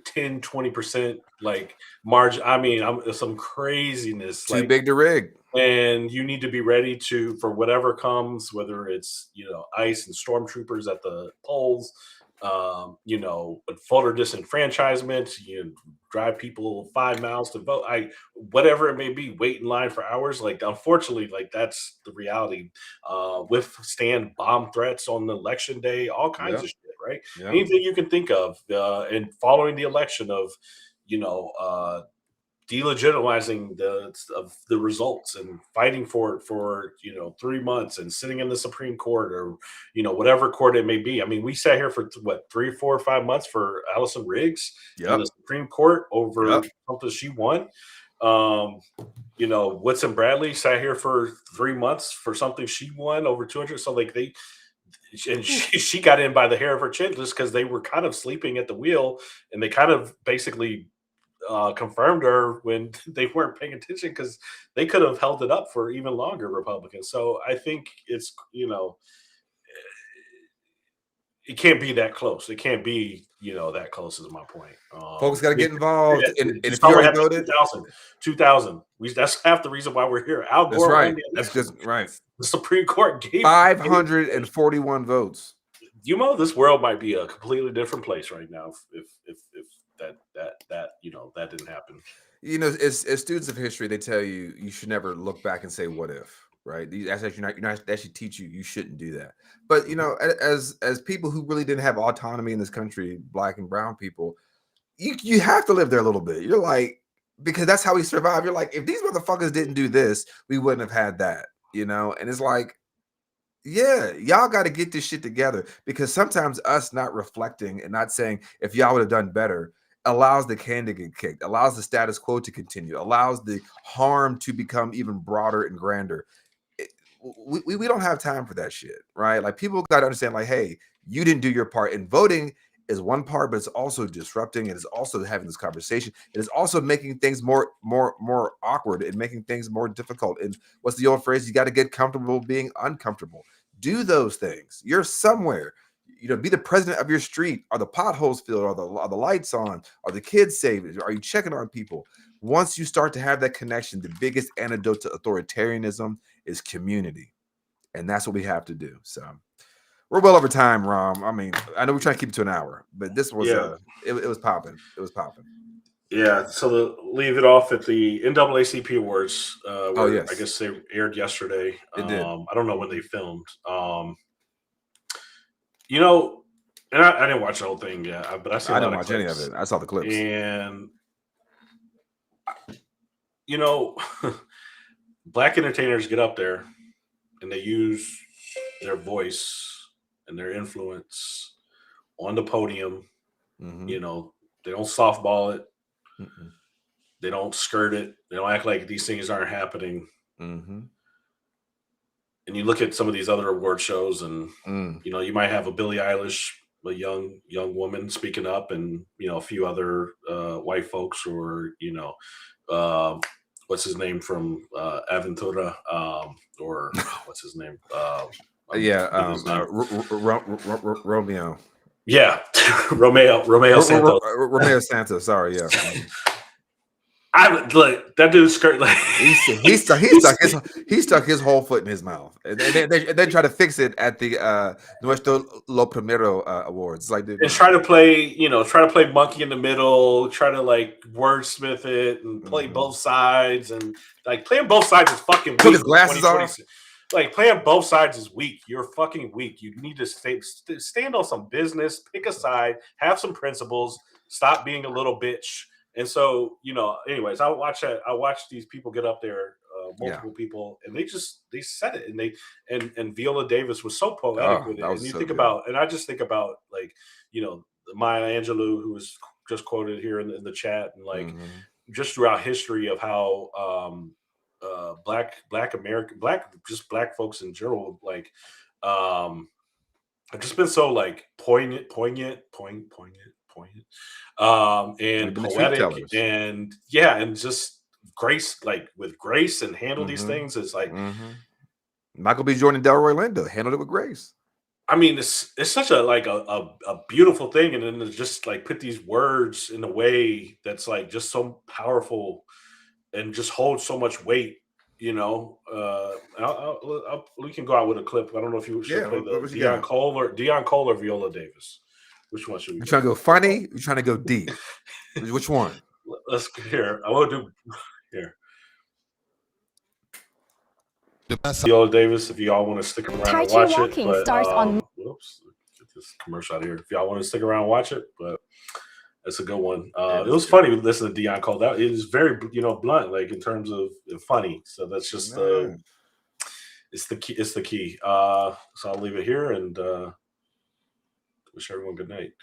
10, 20% like margin. I mean, some craziness. Too big to rig. And you need to be ready for whatever comes, whether it's ICE and stormtroopers at the polls, voter disenfranchisement, drive people 5 miles to vote. Whatever it may be, wait in line for hours. Like, unfortunately, like, that's the reality. Withstand bomb threats on the election day, all kinds of shit, right? Yeah. Anything you can think of, and following the election of, delegitimizing the results and fighting for it for 3 months and sitting in the Supreme Court or whatever court it may be. I mean, we sat here for 3, 4, 5 months for Allison Riggs in the Supreme Court over something she won. Woodson Bradley sat here for 3 months for something she won over 200. So like she got in by the hair of her chin just because they were kind of sleeping at the wheel, and they kind of basically confirmed her when they weren't paying attention, because they could have held it up for even longer, Republicans. So I think it's it can't be that close. It can't be, that close is my point. Folks got to get involved. And You if saw you what already happened in voted, 2000. That's half the reason why we're here. Al that's Gore right. won the That's election. just right. The Supreme Court gave 541 votes. this world might be a completely different place right now if that didn't happen. As students of history, they tell you should never look back and say what if, right? That's actually they should teach you shouldn't do that. But as people who really didn't have autonomy in this country, black and brown people, you have to live there a little bit. You're like, because that's how we survive. You're like, if these motherfuckers didn't do this, we wouldn't have had that, and it's like, yeah, y'all got to get this shit together, because sometimes us not reflecting and not saying if y'all would have done better allows the can to get kicked, allows the status quo to continue, allows the harm to become even broader and grander. We don't have time for that shit, right? Like, people got to understand, like, hey, you didn't do your part, and voting is one part, but it's also disrupting. It is also having this conversation. It is also making things more awkward and making things more difficult. And what's the old phrase? You got to get comfortable being uncomfortable. Do those things. You're somewhere. Be the president of your street. Are the potholes filled? Are the lights on? Are the kids saved? Are you checking on people? Once you start to have that connection, the biggest antidote to authoritarianism is community. And that's what we have to do. So we're well over time, Rom. I mean, I know we're trying to keep it to an hour, but this was it was popping. It was popping. Yeah, so to leave it off at the NAACP Awards, yes. I guess they aired yesterday. It did. I don't know when they filmed. And I didn't watch the whole thing yet, but I didn't watch any of it. I saw the clips. And black entertainers get up there and they use their voice and their influence on the podium. Mm-hmm. They don't softball it. Mm-mm. They don't skirt it. They don't act like these things aren't happening. Mm-hmm. And you look at some of these other award shows, and you might have a Billie Eilish, a young woman speaking up, and a few other white folks, or what's his name from Aventura, or what's his name? Romeo. Yeah, Romeo Santos. Romeo Santos. Sorry, yeah. That dude's skirt. Like he stuck his whole foot in his mouth, and then try to fix it at the Nuestro Lo Primero Awards. Like, dude, and try to play monkey in the middle, try to like wordsmith it and play both sides, and like playing both sides is fucking weak. Took his glasses off. Like, playing both sides is weak. You're fucking weak. You need to stand on some business, pick a side, have some principles, stop being a little bitch. And so, anyways, I watch these people get up there, multiple people, and they said it, and Viola Davis was so poetic with it. And you think about, and I just think about, like, Maya Angelou, who was just quoted here in the chat, and like just throughout history of how black folks in general, like, have just been so like poignant, and poetic, and and just grace, like with grace, and handle these things. It's like Michael B. Jordan, Delroy Lindo handled it with grace. I mean, it's such a beautiful thing, and then to just like put these words in a way that's like just so powerful and just holds so much weight. We can go out with a clip. I don't know if you should play the Deion Cole or Viola Davis. Which one should we? You trying to go funny? You trying to go deep? Which one? Let's hear. I want to do here. Viola Davis, if y'all want to stick around and watch it. But, starts on. Whoops, get this commercial out of here. If y'all want to stick around and watch it, but that's a good one. It was funny listening to Deion Cole. That is very blunt, like in terms of funny. So that's just it's the key. It's the key. So I'll leave it here and wish everyone good night.